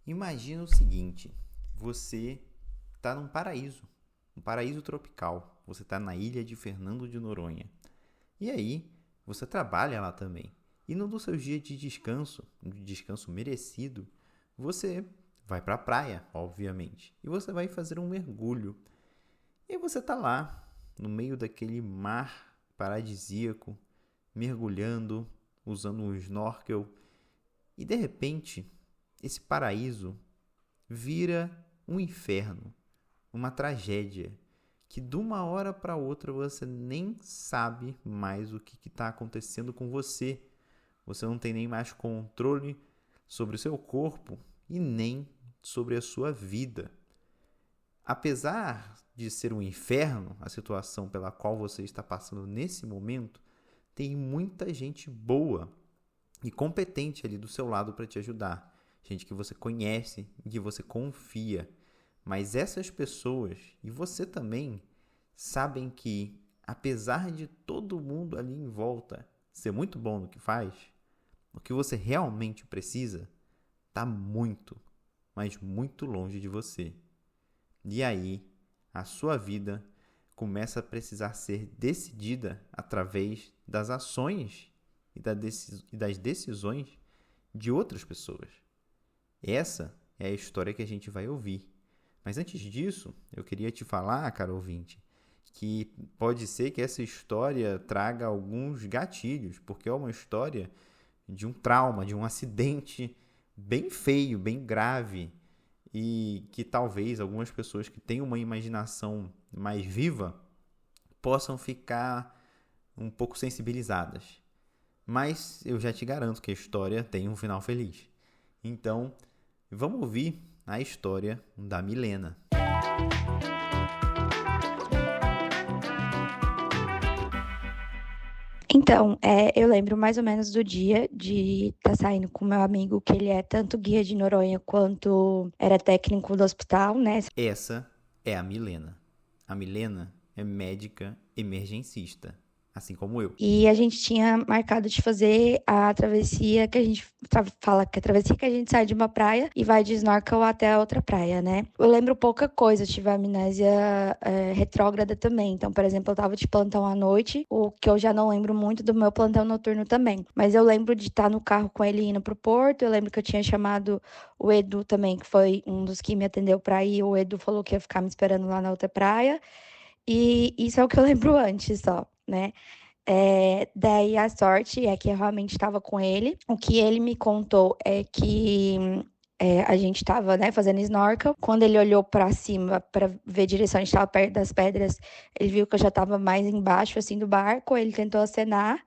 Imagina o seguinte, você está num paraíso, um paraíso tropical. Você está na ilha de Fernando de Noronha. E aí, você trabalha lá também. E no dos seus dias de descanso merecido, você vai para a praia, obviamente. E você vai fazer um mergulho. E aí você está lá, no meio daquele mar paradisíaco, mergulhando, usando um snorkel. E de repente, esse paraíso vira um inferno, uma tragédia, que de uma hora para outra você nem sabe mais o que está acontecendo com você. Você não tem nem mais controle sobre o seu corpo e nem sobre a sua vida. Apesar de ser um inferno a situação pela qual você está passando nesse momento, tem muita gente boa e competente ali do seu lado para te ajudar. Gente que você conhece e que você confia. Mas essas pessoas, e você também, sabem que, apesar de todo mundo ali em volta ser muito bom no que faz, o que você realmente precisa está muito, mas muito longe de você. E aí, a sua vida começa a precisar ser decidida através das ações e das decisões de outras pessoas. Essa é a história que a gente vai ouvir. Mas antes disso, eu queria te falar, caro ouvinte, que pode ser que essa história traga alguns gatilhos, porque é uma história de um trauma, de um acidente bem feio, bem grave, e que talvez algumas pessoas que têm uma imaginação mais viva possam ficar um pouco sensibilizadas. Mas eu já te garanto que a história tem um final feliz. Então, vamos ouvir a história da Milena. Então, eu lembro mais ou menos do dia de estar saindo com meu amigo, que ele é tanto guia de Noronha quanto era técnico do hospital, né? Essa é a Milena. A Milena é médica emergencista, assim como eu. E a gente tinha marcado de fazer a travessia que a gente fala que é a travessia que a gente sai de uma praia e vai de snorkel até a outra praia, né? Eu lembro pouca coisa, eu tive amnésia retrógrada também. Então, por exemplo, eu tava de plantão à noite, o que eu já não lembro muito do meu plantão noturno também. Mas eu lembro de estar no carro com ele indo pro porto, eu lembro que eu tinha chamado o Edu também, que foi um dos que me atendeu pra ir. O Edu falou que ia ficar me esperando lá na outra praia. E isso é o que eu lembro antes só, né? Daí a sorte é que eu realmente estava com ele. O que ele me contou é que a gente estava, né, fazendo snorkel. Quando ele olhou para cima para ver a direção, a gente estava perto das pedras. Ele viu que eu já estava mais embaixo assim do barco. Ele tentou acenar.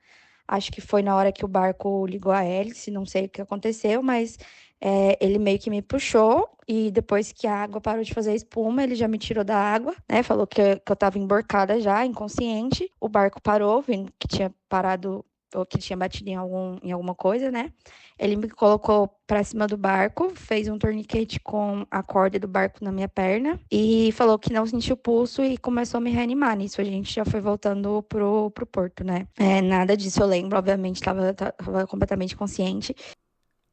Acho que foi na hora que o barco ligou a hélice, não sei o que aconteceu, mas ele meio que me puxou e depois que a água parou de fazer espuma, ele já me tirou da água, né? Falou que eu tava emborcada já, inconsciente. O barco parou, vendo que tinha parado ou que tinha batido em alguma coisa, né? Ele me colocou pra cima do barco, fez um torniquete com a corda do barco na minha perna e falou que não sentiu pulso e começou a me reanimar. Nisso a gente já foi voltando pro porto, né? Nada disso eu lembro, obviamente, tava completamente consciente.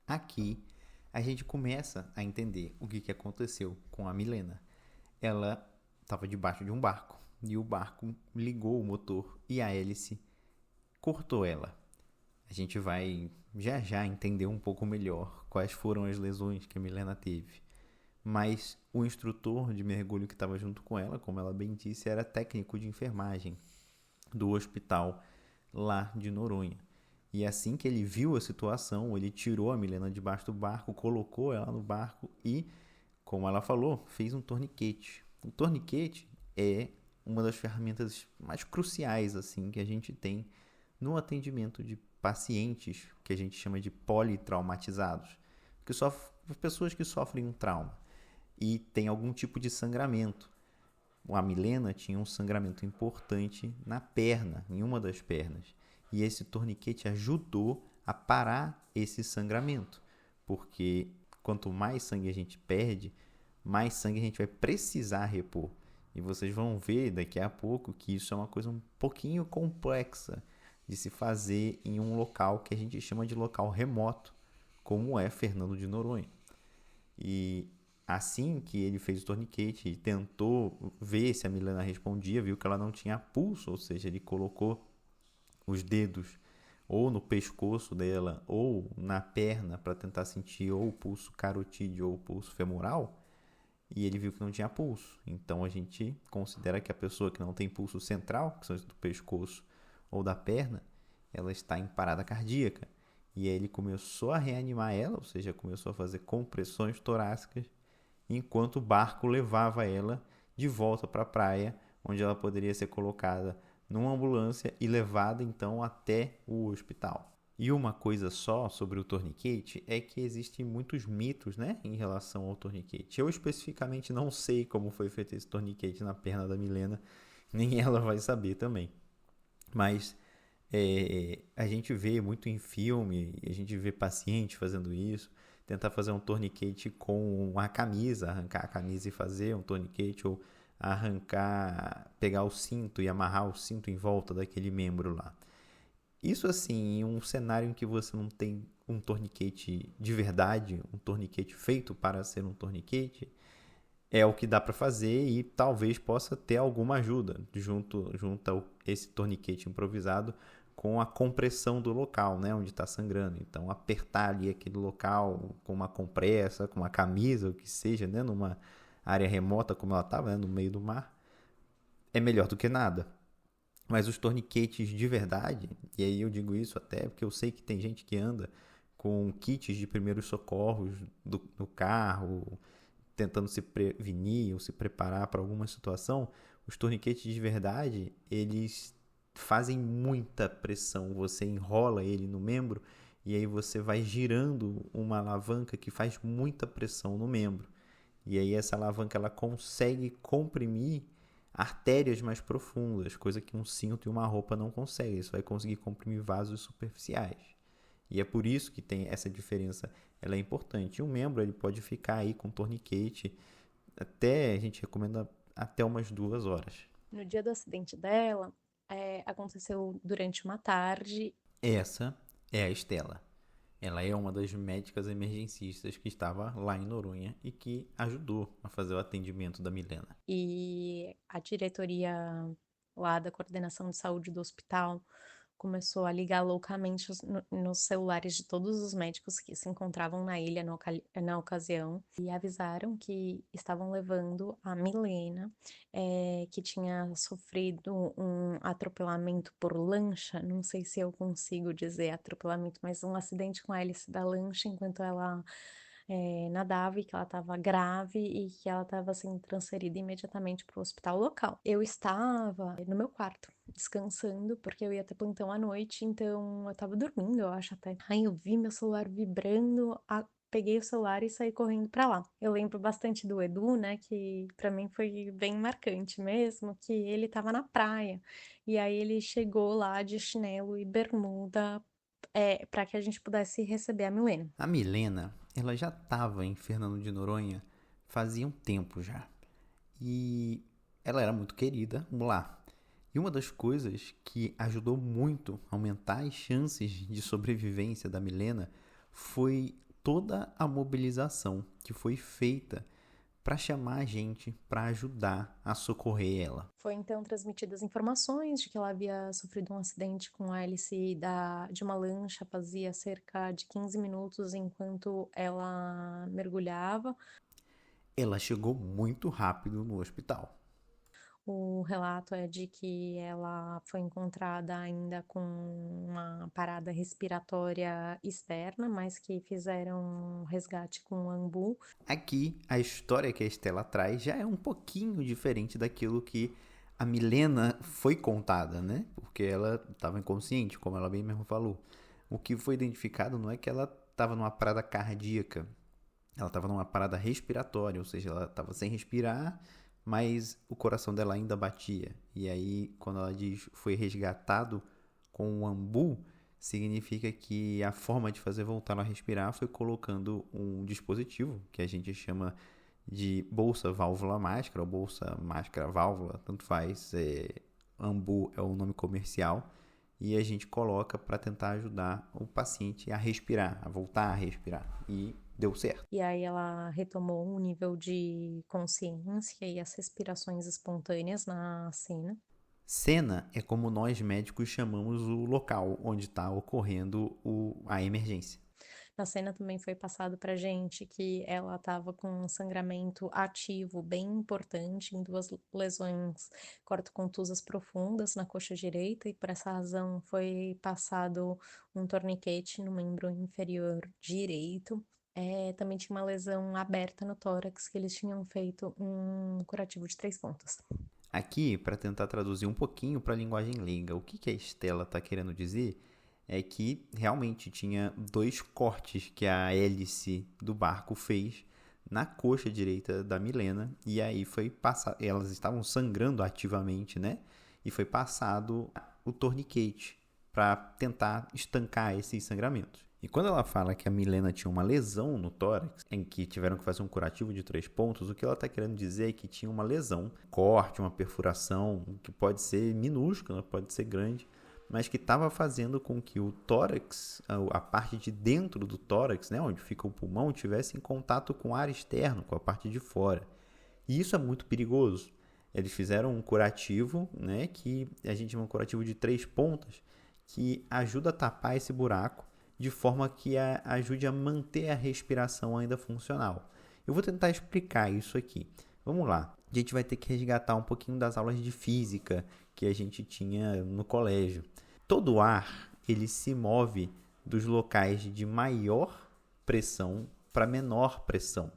Aqui a gente começa a entender o que aconteceu com a Milena. Ela estava debaixo de um barco e o barco ligou o motor e a hélice cortou ela. A gente vai já já entender um pouco melhor quais foram as lesões que a Milena teve. Mas o instrutor de mergulho que estava junto com ela, como ela bem disse, era técnico de enfermagem do hospital lá de Noronha. E assim que ele viu a situação, ele tirou a Milena debaixo do barco, colocou ela no barco e, como ela falou, fez um torniquete. O torniquete é uma das ferramentas mais cruciais assim que a gente tem no atendimento de pacientes que a gente chama de politraumatizados, que sofrem pessoas que sofrem um trauma e tem algum tipo de sangramento. A Milena tinha um sangramento importante na perna, em uma das pernas. E esse torniquete ajudou a parar esse sangramento. Porque quanto mais sangue a gente perde, mais sangue a gente vai precisar repor. E vocês vão ver daqui a pouco que isso é uma coisa um pouquinho complexa de se fazer em um local que a gente chama de local remoto, como é Fernando de Noronha. E assim que ele fez o torniquete e tentou ver se a Milena respondia, viu que ela não tinha pulso, ou seja, ele colocou os dedos ou no pescoço dela ou na perna para tentar sentir ou o pulso carotídeo ou o pulso femoral, e ele viu que não tinha pulso. Então a gente considera que a pessoa que não tem pulso central, que são do pescoço ou da perna, ela está em parada cardíaca. E aí ele começou a reanimar ela, ou seja, começou a fazer compressões torácicas, enquanto o barco levava ela de volta para a praia, onde ela poderia ser colocada numa ambulância e levada então até o hospital. E uma coisa só sobre o torniquete é que existem muitos mitos, né, em relação ao torniquete. Eu especificamente não sei como foi feito esse torniquete na perna da Milena, nem ela vai saber também. Mas a gente vê muito em filme, a gente vê paciente fazendo isso, tentar fazer um torniquete com a camisa, arrancar a camisa e fazer um torniquete, ou arrancar, pegar o cinto e amarrar o cinto em volta daquele membro lá. Isso assim, em um cenário em que você não tem um torniquete de verdade, um torniquete feito para ser um torniquete, é o que dá para fazer e talvez possa ter alguma ajuda junto a esse torniquete improvisado com a compressão do local, né, onde está sangrando. Então, apertar ali aquele local com uma compressa, com uma camisa, o que seja, né, numa área remota como ela estava, né, no meio do mar, é melhor do que nada. Mas os torniquetes de verdade, e aí eu digo isso até porque eu sei que tem gente que anda com kits de primeiros socorros no carro, tentando se prevenir ou se preparar para alguma situação. Os torniquetes de verdade, eles fazem muita pressão. Você enrola ele no membro e aí você vai girando uma alavanca que faz muita pressão no membro. E aí essa alavanca ela consegue comprimir artérias mais profundas, coisa que um cinto e uma roupa não conseguem. Isso vai conseguir comprimir vasos superficiais. E é por isso que tem essa diferença. Ela é importante. E um membro ele pode ficar aí com torniquete até, a gente recomenda até umas 2 horas. No dia do acidente dela, aconteceu durante uma tarde. Essa é a Estela. Ela é uma das médicas emergencistas que estava lá em Noronha e que ajudou a fazer o atendimento da Milena. E a diretoria lá da coordenação de saúde do hospital começou a ligar loucamente nos celulares de todos os médicos que se encontravam na ilha na ocasião e avisaram que estavam levando a Milena, que tinha sofrido um atropelamento por lancha, não sei se eu consigo dizer atropelamento, mas um acidente com a hélice da lancha enquanto ela nadava e que ela estava grave e que ela estava sendo transferida imediatamente para o hospital local. Eu estava no meu quarto, descansando, porque eu ia ter plantão à noite, então eu estava dormindo, eu acho até. Aí eu vi meu celular vibrando, peguei o celular e saí correndo para lá. Eu lembro bastante do Edu, né, que para mim foi bem marcante mesmo, que ele estava na praia. E aí ele chegou lá de chinelo e bermuda para que a gente pudesse receber a Milena. A Milena, ela já estava em Fernando de Noronha fazia um tempo já. E ela era muito querida, vamos lá. E uma das coisas que ajudou muito a aumentar as chances de sobrevivência da Milena foi toda a mobilização que foi feita para chamar a gente para ajudar a socorrer ela. Foi então transmitidas informações de que ela havia sofrido um acidente com a hélice de uma lancha fazia cerca de 15 minutos enquanto ela mergulhava. Ela chegou muito rápido no hospital. O relato é de que ela foi encontrada ainda com uma parada respiratória externa, mas que fizeram um resgate com o ambu. Aqui, a história que a Estela traz já é um pouquinho diferente daquilo que a Milena foi contada, né? Porque ela estava inconsciente, como ela bem mesmo falou. O que foi identificado não é que ela estava numa parada cardíaca, ela estava numa parada respiratória, ou seja, ela estava sem respirar, mas o coração dela ainda batia. E aí, quando ela diz foi resgatado com o ambu, significa que a forma de fazer voltar ela a respirar foi colocando um dispositivo que a gente chama de bolsa válvula máscara ou bolsa máscara válvula, tanto faz. Ambu é o nome comercial e a gente coloca para tentar ajudar o paciente a respirar, a voltar a respirar. E deu certo. E aí ela retomou um nível de consciência e as respirações espontâneas na cena. Cena é como nós médicos chamamos o local onde está ocorrendo a emergência. Na cena também foi passado pra gente que ela estava com um sangramento ativo bem importante em 2 lesões cortocontusas profundas na coxa direita, e por essa razão foi passado um torniquete no membro inferior direito. Também tinha uma lesão aberta no tórax, que eles tinham feito um curativo de 3 pontos. Aqui, para tentar traduzir um pouquinho para a linguagem leiga, o que a Estela está querendo dizer é que realmente tinha 2 cortes que a hélice do barco fez na coxa direita da Milena, e aí foi passado, elas estavam sangrando ativamente, né? E foi passado o torniquete para tentar estancar esses sangramentos. E quando ela fala que a Milena tinha uma lesão no tórax, em que tiveram que fazer um curativo de 3 pontos, o que ela está querendo dizer é que tinha uma lesão, corte, uma perfuração, que pode ser minúscula, pode ser grande, mas que estava fazendo com que o tórax, a parte de dentro do tórax, né, onde fica o pulmão, tivesse em contato com o ar externo, com a parte de fora. E isso é muito perigoso. Eles fizeram um curativo, né, que a gente chama um curativo de 3 pontas, que ajuda a tapar esse buraco de forma que ajude a manter a respiração ainda funcional. Eu vou tentar explicar isso aqui. Vamos lá. A gente vai ter que resgatar um pouquinho das aulas de física que a gente tinha no colégio. Todo ar, ele se move dos locais de maior pressão para menor pressão.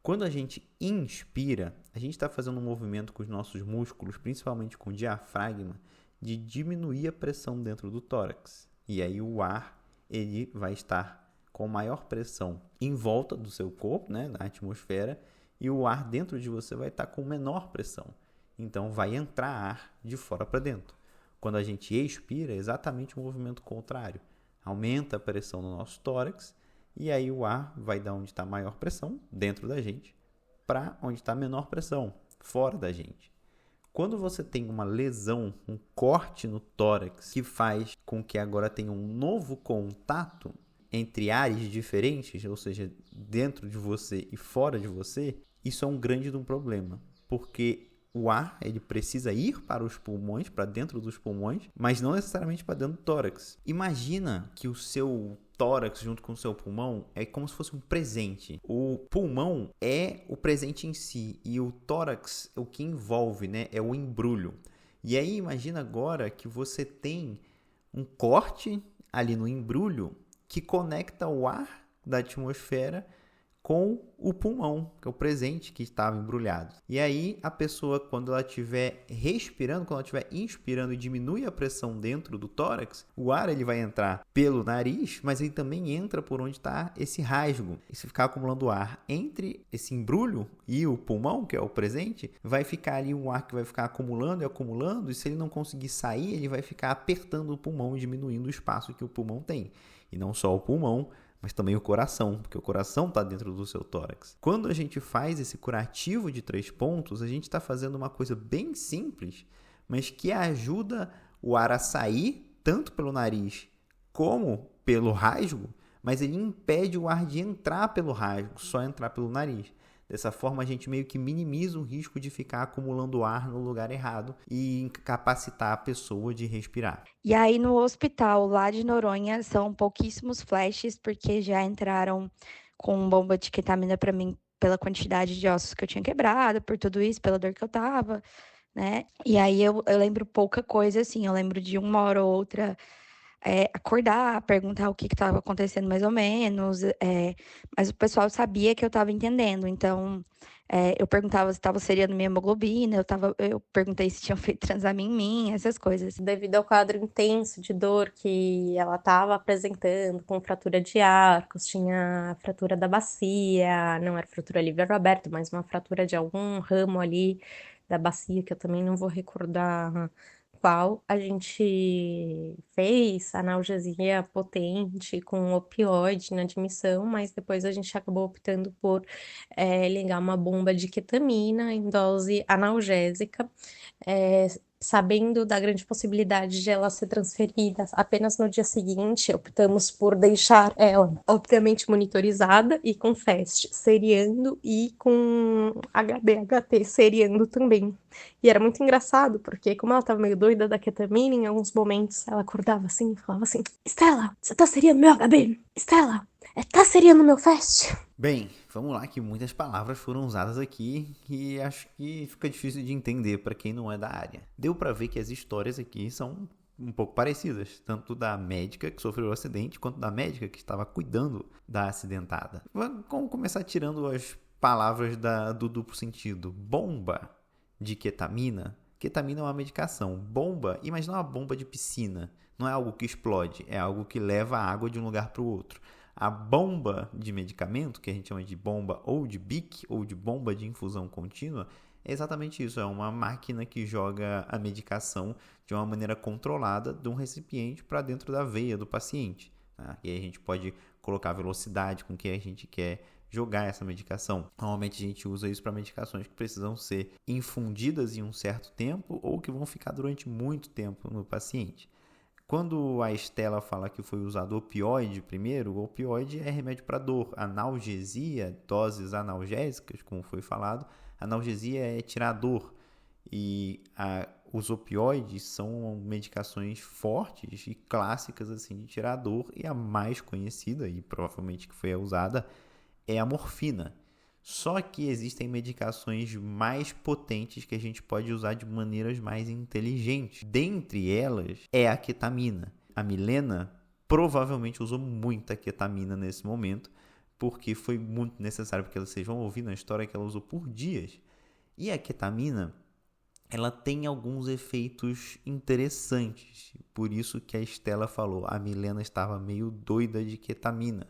Quando a gente inspira, a gente está fazendo um movimento com os nossos músculos, principalmente com o diafragma, de diminuir a pressão dentro do tórax. E aí o ar ele vai estar com maior pressão em volta do seu corpo, né, na atmosfera, e o ar dentro de você vai estar com menor pressão. Então vai entrar ar de fora para dentro. Quando a gente expira, é exatamente o movimento contrário. Aumenta a pressão no nosso tórax e aí o ar vai da onde está maior pressão, dentro da gente, para onde está menor pressão, fora da gente. Quando você tem uma lesão, um corte no tórax, que faz com que agora tenha um novo contato entre ares diferentes, ou seja, dentro de você e fora de você, isso é um grande problema, porque o ar ele precisa ir para os pulmões, para dentro dos pulmões, mas não necessariamente para dentro do tórax. Imagina que o seu tórax junto com o seu pulmão é como se fosse um presente. O pulmão é o presente em si e o tórax é o que envolve, né? É o embrulho. E aí imagina agora que você tem um corte ali no embrulho que conecta o ar da atmosfera com o pulmão, que é o presente que estava embrulhado. E aí a pessoa, quando ela estiver respirando, quando ela estiver inspirando e diminui a pressão dentro do tórax, o ar ele vai entrar pelo nariz, mas ele também entra por onde está esse rasgo. E se ficar acumulando ar entre esse embrulho e o pulmão, que é o presente, vai ficar ali um ar que vai ficar acumulando e acumulando, e se ele não conseguir sair, ele vai ficar apertando o pulmão e diminuindo o espaço que o pulmão tem. E não só o pulmão, mas também o coração, porque o coração está dentro do seu tórax. Quando a gente faz esse curativo de 3 pontos, a gente está fazendo uma coisa bem simples, mas que ajuda o ar a sair, tanto pelo nariz como pelo rasgo, mas ele impede o ar de entrar pelo rasgo, só entrar pelo nariz. Dessa forma, a gente meio que minimiza o risco de ficar acumulando ar no lugar errado e incapacitar a pessoa de respirar. E aí, no hospital lá de Noronha, são pouquíssimos flashes, porque já entraram com bomba de ketamina para mim pela quantidade de ossos que eu tinha quebrado, por tudo isso, pela dor que eu tava, né? E aí eu lembro pouca coisa, assim, eu lembro de uma hora ou outra acordar, perguntar o que estava acontecendo mais ou menos, mas o pessoal sabia que eu estava entendendo, então eu perguntava se estava seriando minha hemoglobina, eu perguntei se tinham feito transamin em mim, essas coisas. Devido ao quadro intenso de dor que ela estava apresentando, com fratura de arcos, tinha fratura da bacia, não era fratura livre ou aberta, mas uma fratura de algum ramo ali da bacia, que eu também não vou recordar qual. A gente fez analgesia potente com opioide na admissão, mas depois a gente acabou optando por ligar uma bomba de ketamina em dose analgésica. Sabendo da grande possibilidade de ela ser transferida apenas no dia seguinte, optamos por deixar ela, obviamente, monitorizada e com FAST seriando e com HB-HT seriando também. E era muito engraçado, porque como ela tava meio doida da ketamina, em alguns momentos ela acordava assim e falava assim: Estela, você tá seriando meu HB? Estela, tá seriando meu FAST? Bem, vamos lá que muitas palavras foram usadas aqui e acho que fica difícil de entender para quem não é da área. Deu para ver que as histórias aqui são um pouco parecidas, tanto da médica que sofreu o acidente, quanto da médica que estava cuidando da acidentada. Vamos começar tirando as palavras do duplo sentido. Bomba de ketamina. Ketamina é uma medicação. Bomba, imagina uma bomba de piscina. Não é algo que explode, é algo que leva a água de um lugar para o outro. A bomba de medicamento, que a gente chama de bomba ou de BIC, ou de bomba de infusão contínua, é exatamente isso. É uma máquina que joga a medicação de uma maneira controlada de um recipiente para dentro da veia do paciente. Tá? E aí a gente pode colocar a velocidade com que a gente quer jogar essa medicação. Normalmente a gente usa isso para medicações que precisam ser infundidas em um certo tempo ou que vão ficar durante muito tempo no paciente. Quando a Estela fala que foi usado opioide primeiro, o opioide é remédio para dor. Analgesia, doses analgésicas, como foi falado, analgesia é tirar a dor. E os opioides são medicações fortes e clássicas assim, de tirar a dor. E a mais conhecida, e provavelmente que foi a usada, é a morfina. Só que existem medicações mais potentes que a gente pode usar de maneiras mais inteligentes. Dentre elas é a ketamina. A Milena provavelmente usou muita ketamina nesse momento, porque foi muito necessário, porque vocês vão ouvir na história que ela usou por dias. E a ketamina, ela tem alguns efeitos interessantes. Por isso que a Estela falou, a Milena estava meio doida de ketamina.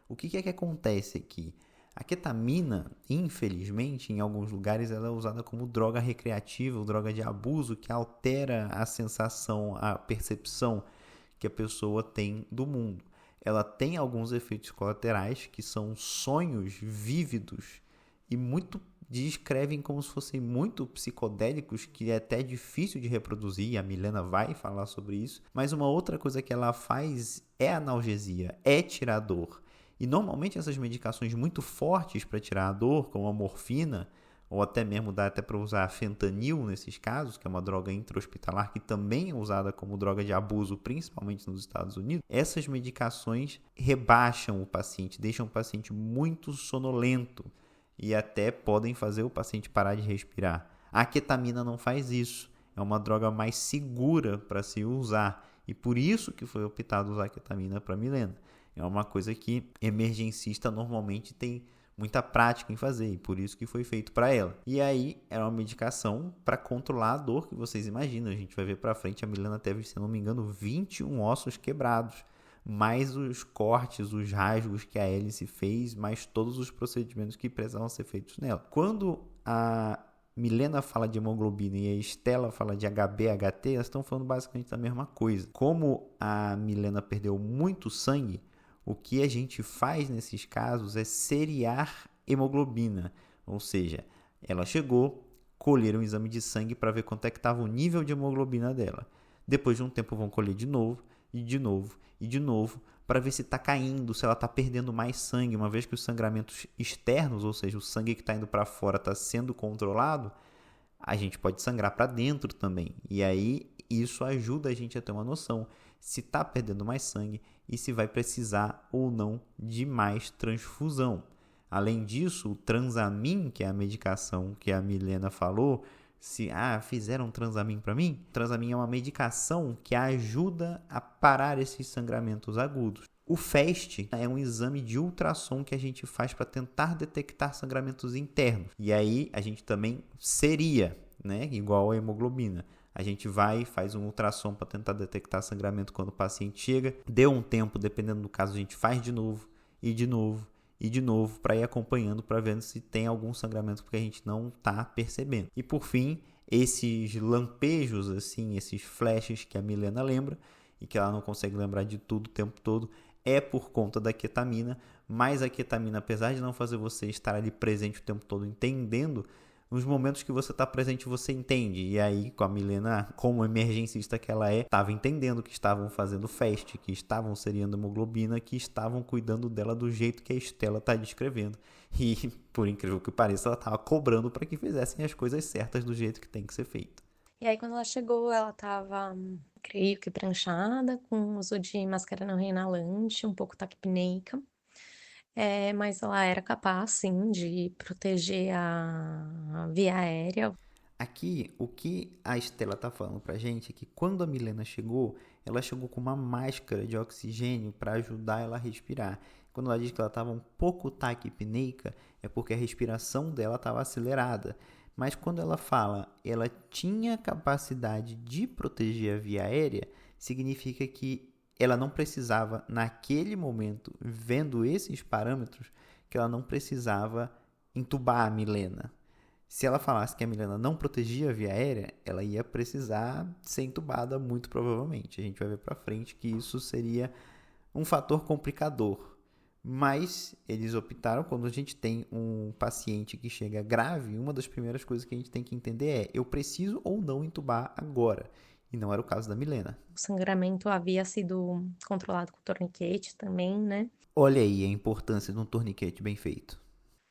O que é que acontece aqui? A ketamina, infelizmente, em alguns lugares, ela é usada como droga recreativa, ou droga de abuso, que altera a sensação, a percepção que a pessoa tem do mundo. Ela tem alguns efeitos colaterais, que são sonhos vívidos e muito descrevem como se fossem muito psicodélicos, que é até difícil de reproduzir, e a Milena vai falar sobre isso. Mas uma outra coisa que ela faz é analgesia, é tirar dor. E normalmente essas medicações muito fortes para tirar a dor, como a morfina, ou até mesmo dá até para usar fentanil nesses casos, que é uma droga intra-hospitalar que também é usada como droga de abuso, principalmente nos Estados Unidos, essas medicações rebaixam o paciente, deixam o paciente muito sonolento e até podem fazer o paciente parar de respirar. A ketamina não faz isso, é uma droga mais segura para se usar e por isso que foi optado usar a ketamina para Milena. É uma coisa que emergencista normalmente tem muita prática em fazer e por isso que foi feito para ela. E aí era uma medicação para controlar a dor que vocês imaginam. A gente vai ver para frente, a Milena teve, se não me engano, 21 ossos quebrados, mais os cortes, os rasgos que a hélice fez, mais todos os procedimentos que precisavam ser feitos nela. Quando a Milena fala de hemoglobina e a Estela fala de HB-HT, elas estão falando basicamente da mesma coisa. Como a Milena perdeu muito sangue, o que a gente faz nesses casos é seriar hemoglobina, ou seja, ela chegou, colheram um exame de sangue para ver quanto é que estava o nível de hemoglobina dela. Depois de um tempo vão colher de novo, e de novo, e de novo, para ver se está caindo, se ela está perdendo mais sangue, uma vez que os sangramentos externos, ou seja, o sangue que está indo para fora está sendo controlado, a gente pode sangrar para dentro também. E aí isso ajuda a gente a ter uma noção se está perdendo mais sangue e se vai precisar ou não de mais transfusão. Além disso, o Transamin, que é a medicação que a Milena falou, fizeram Transamin para mim? Transamin é uma medicação que ajuda a parar esses sangramentos agudos. O FAST é um exame de ultrassom que a gente faz para tentar detectar sangramentos internos. E aí a gente também seria, né, igual a hemoglobina. A gente vai e faz um ultrassom para tentar detectar sangramento quando o paciente chega. Deu um tempo, dependendo do caso, a gente faz de novo, e de novo, e de novo, para ir acompanhando, para ver se tem algum sangramento que a gente não está percebendo. E por fim, esses lampejos, assim, esses flashes que a Milena lembra, e que ela não consegue lembrar de tudo o tempo todo, é por conta da ketamina, mas a ketamina, apesar de não fazer você estar ali presente o tempo todo entendendo, Nos momentos que você está presente, você entende. E aí, com a Milena, como emergencista que ela é, estava entendendo que estavam fazendo fast, que estavam seriando hemoglobina, que estavam cuidando dela do jeito que a Estela está descrevendo. E, por incrível que pareça, ela estava cobrando para que fizessem as coisas certas do jeito que tem que ser feito. E aí, quando ela chegou, ela tava, creio que pranchada, com uso de máscara não reinalante, um pouco taquipneica. Mas ela era capaz, sim, de proteger a via aérea. Aqui, o que a Estela está falando para a gente é que quando a Milena chegou, ela chegou com uma máscara de oxigênio para ajudar ela a respirar. Quando ela diz que ela estava um pouco taquipneica, é porque a respiração dela estava acelerada. Mas quando ela fala ela tinha capacidade de proteger a via aérea, significa que ela não precisava, naquele momento, vendo esses parâmetros, que ela não precisava entubar a Milena. Se ela falasse que a Milena não protegia a via aérea, ela ia precisar ser entubada muito provavelmente. A gente vai ver para frente que isso seria um fator complicador. Mas eles optaram, quando a gente tem um paciente que chega grave, uma das primeiras coisas que a gente tem que entender é: eu preciso ou não entubar agora? E não era o caso da Milena. O sangramento havia sido controlado com torniquete também, né? Olha aí a importância de um torniquete bem feito.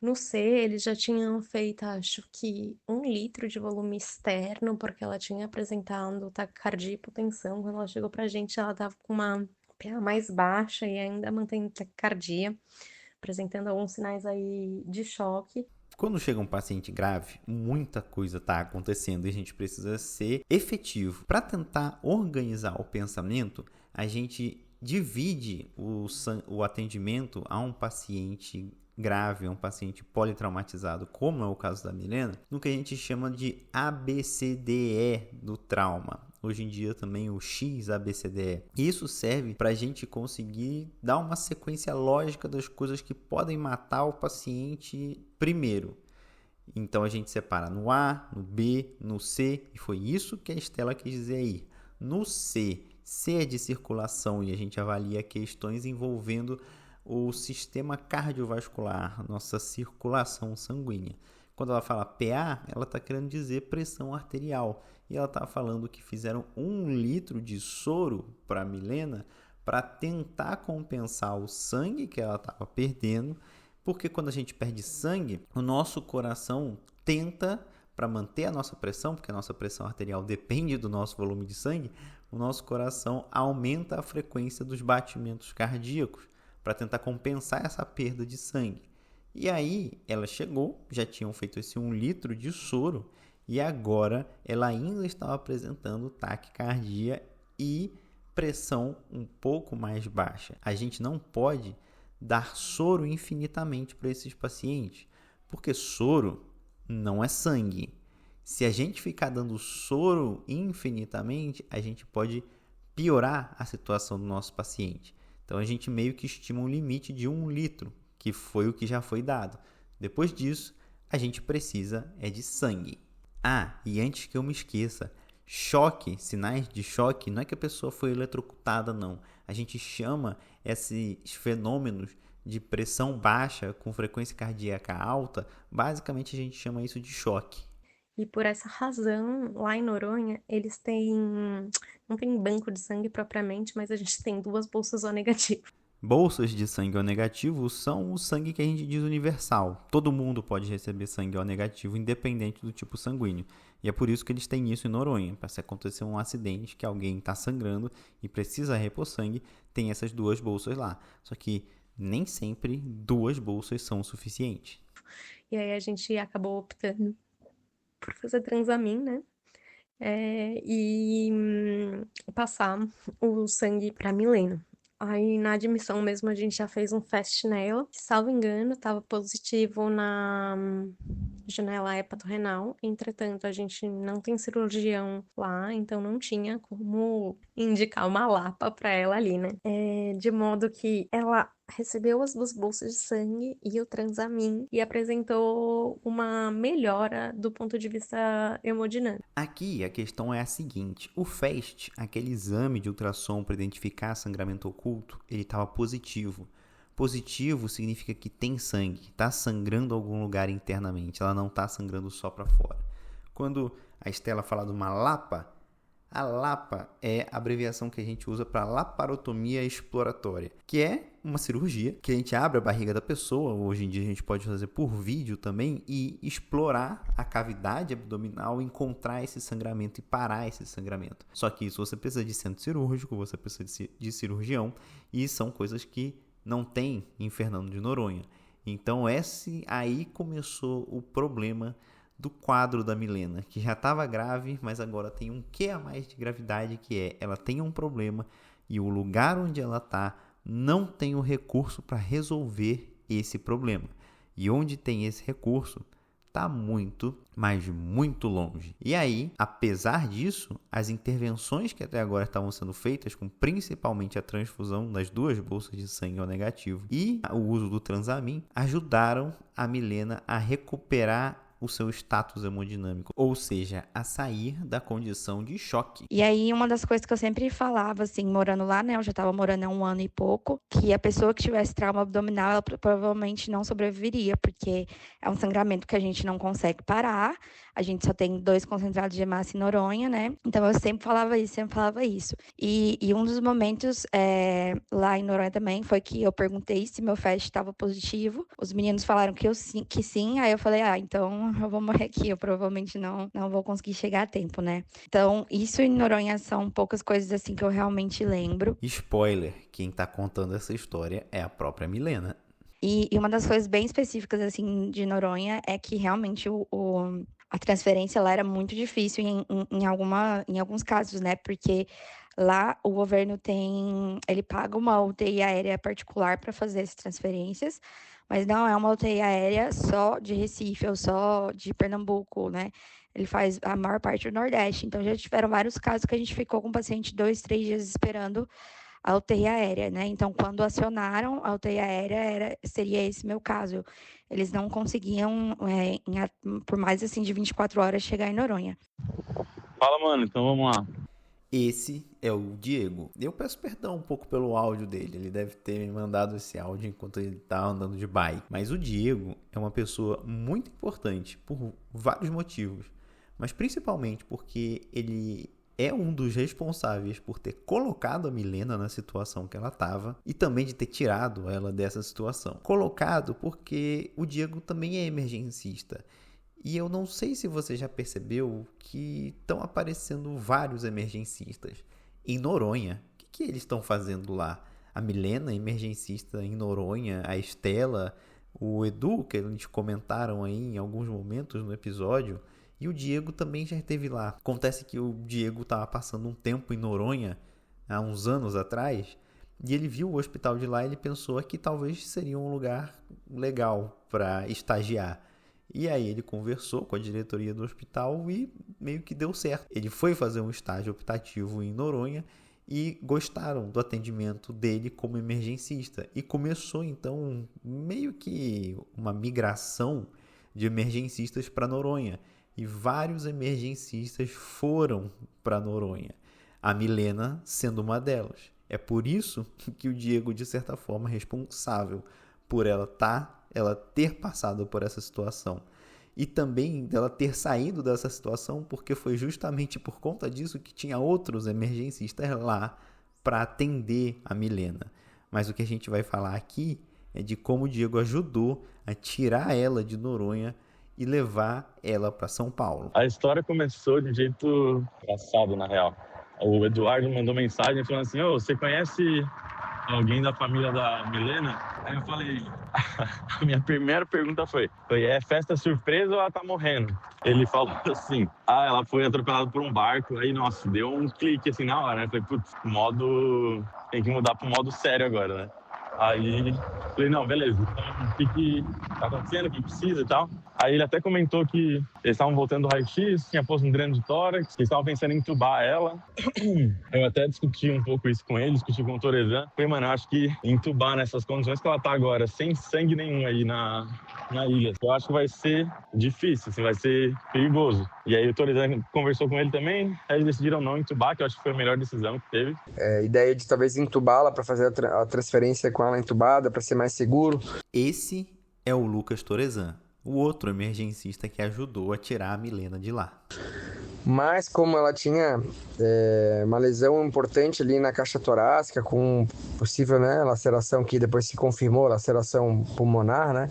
No C, eles já tinham feito, acho que 1 litro de volume externo, porque ela tinha apresentado taquicardia e hipotensão. Quando ela chegou pra gente, ela tava com uma PA mais baixa e ainda mantém taquicardia, apresentando alguns sinais aí de choque. Quando chega um paciente grave, muita coisa está acontecendo e a gente precisa ser efetivo. Para tentar organizar o pensamento, a gente divide o atendimento a um paciente grave, a um paciente politraumatizado, como é o caso da Milena, no que a gente chama de ABCDE do trauma. Hoje em dia também o XABCDE. Isso serve para a gente conseguir dar uma sequência lógica das coisas que podem matar o paciente primeiro. Então a gente separa no A, no B, no C, e foi isso que a Estela quis dizer aí. No C, C é de circulação e a gente avalia questões envolvendo o sistema cardiovascular, nossa circulação sanguínea. Quando ela fala PA, ela está querendo dizer pressão arterial. E ela está falando que fizeram 1 litro de soro para a Milena para tentar compensar o sangue que ela estava perdendo. Porque quando a gente perde sangue, o nosso coração tenta, para manter a nossa pressão, porque a nossa pressão arterial depende do nosso volume de sangue, o nosso coração aumenta a frequência dos batimentos cardíacos para tentar compensar essa perda de sangue. E aí ela chegou, já tinham feito esse 1 litro de soro e agora ela ainda estava apresentando taquicardia e pressão um pouco mais baixa. A gente não pode dar soro infinitamente para esses pacientes, porque soro não é sangue. Se a gente ficar dando soro infinitamente, a gente pode piorar a situação do nosso paciente. Então a gente meio que estima um limite de 1 litro, que foi o que já foi dado. Depois disso, a gente precisa de sangue. Ah, e antes que eu me esqueça, choque, sinais de choque, não é que a pessoa foi eletrocutada, não. A gente chama esses fenômenos de pressão baixa com frequência cardíaca alta, basicamente a gente chama isso de choque. E por essa razão, lá em Noronha, eles não tem banco de sangue propriamente, mas a gente tem 2 bolsas O negativo. Bolsas de sangue O negativo são o sangue que a gente diz universal. Todo mundo pode receber sangue O negativo, independente do tipo sanguíneo. E é por isso que eles têm isso em Noronha. Para se acontecer um acidente, que alguém está sangrando e precisa repor sangue, tem essas 2 bolsas lá. Só que nem sempre 2 bolsas são suficientes. E aí a gente acabou optando por fazer Transamin, né? E passar o sangue para Milena. Aí na admissão mesmo a gente já fez um fast nela. Salvo engano, estava positivo na janela hepatorrenal. Entretanto, a gente não tem cirurgião lá, então não tinha como indicar uma lapa para ela ali, né? De modo que ela recebeu as 2 bolsas de sangue e o Transamin e apresentou uma melhora do ponto de vista hemodinâmico. Aqui a questão é a seguinte: o FAST, aquele exame de ultrassom para identificar sangramento oculto, ele estava positivo. Positivo significa que tem sangue, está sangrando algum lugar internamente, ela não está sangrando só para fora. Quando a Estela fala de uma lapa, a lapa é a abreviação que a gente usa para laparotomia exploratória, que é uma cirurgia que a gente abre a barriga da pessoa, hoje em dia a gente pode fazer por vídeo também, e explorar a cavidade abdominal, encontrar esse sangramento e parar esse sangramento. Só que isso você precisa de centro cirúrgico, você precisa de cirurgião, e são coisas que não tem em Fernando de Noronha. Então aí começou o problema do quadro da Milena, que já estava grave, mas agora tem um quê a mais de gravidade, que é ela tem um problema e o lugar onde ela está não tem o recurso para resolver esse problema. E onde tem esse recurso, está muito, mas muito longe. E aí, apesar disso, as intervenções que até agora estavam sendo feitas, com principalmente a transfusão das 2 bolsas de sangue O negativo e o uso do Transamin, ajudaram a Milena a recuperar o seu status hemodinâmico, ou seja, a sair da condição de choque. E aí, uma das coisas que eu sempre falava, assim, morando lá, né, eu já estava morando há 1 ano e pouco, que a pessoa que tivesse trauma abdominal, ela provavelmente não sobreviveria, porque é um sangramento que a gente não consegue parar, a gente só tem 2 concentrados de hemácia em Noronha, né, então eu sempre falava isso. E um dos momentos lá em Noronha também foi que eu perguntei se meu FAST estava positivo, os meninos falaram que sim, aí eu falei, então eu vou morrer aqui, eu provavelmente não vou conseguir chegar a tempo, né? Então, isso em Noronha são poucas coisas assim que eu realmente lembro. Spoiler, quem tá contando essa história é a própria Milena. E uma das coisas bem específicas, assim, de Noronha é que realmente a transferência lá era muito difícil em alguns casos, né? Porque lá o governo ele paga uma UTI aérea particular para fazer essas transferências, mas não é uma UTI aérea só de Recife ou só de Pernambuco, né? Ele faz a maior parte do Nordeste. Então já tiveram vários casos que a gente ficou com o paciente 2, 3 dias esperando a UTI aérea, né? Então, quando acionaram a UTI aérea, seria esse meu caso. Eles não conseguiam, por mais assim de 24 horas, chegar em Noronha. Fala, mano, então vamos lá. Esse é o Diego. Eu peço perdão um pouco pelo áudio dele. Ele deve ter me mandado esse áudio enquanto ele tá andando de bike. Mas o Diego é uma pessoa muito importante por vários motivos. Mas principalmente porque ele é um dos responsáveis por ter colocado a Milena na situação que ela estava e também de ter tirado ela dessa situação. Colocado porque o Diego também é emergencista. E eu não sei se você já percebeu que estão aparecendo vários emergencistas em Noronha. O que eles estão fazendo lá? A Milena, emergencista em Noronha, a Estela, o Edu, que eles comentaram aí em alguns momentos no episódio, e o Diego também já esteve lá. Acontece que o Diego estava passando um tempo em Noronha, há uns anos atrás, e ele viu o hospital de lá e ele pensou que talvez seria um lugar legal para estagiar. E aí ele conversou com a diretoria do hospital e meio que deu certo. Ele foi fazer um estágio optativo em Noronha e gostaram do atendimento dele como emergencista. E começou então meio que uma migração de emergencistas para Noronha. E vários emergencistas foram para Noronha, a Milena sendo uma delas. É por isso que o Diego, de certa forma, é responsável por ela ter passado por essa situação. E também dela ter saído dessa situação, porque foi justamente por conta disso que tinha outros emergencistas lá para atender a Milena. Mas o que a gente vai falar aqui é de como o Diego ajudou a tirar ela de Noronha e levar ela para São Paulo. A história começou de um jeito engraçado, na real. O Eduardo mandou mensagem falando assim: você conhece alguém da família da Milena? Aí eu falei, a minha primeira pergunta foi, é festa surpresa ou ela tá morrendo? Ele falou assim, ela foi atropelada por um barco. Aí, nossa, deu um clique assim na hora, né? Falei, putz, tem que mudar pro modo sério agora, né? Aí, falei, não, beleza, então o que tá acontecendo, o que precisa e tal? Aí ele até comentou que eles estavam voltando do raio-x, tinha posto um dreno de tórax, eles estavam pensando em entubar ela. Eu até discuti um pouco isso com ele, discuti com o Toresan. Falei, mano, eu acho que entubar nessas condições que ela tá agora, sem sangue nenhum aí na ilha, eu acho que vai ser difícil, assim, vai ser perigoso. E aí o Toresan conversou com ele também, aí eles decidiram não entubar, que eu acho que foi a melhor decisão que teve. A ideia de talvez entubá-la para fazer a transferência com ela entubada, para ser mais seguro. Esse é o Lucas Toresan, o outro emergencista que ajudou a tirar a Milena de lá. Mas como ela tinha uma lesão importante ali na caixa torácica, com possível, né, laceração que depois se confirmou, laceração pulmonar, né?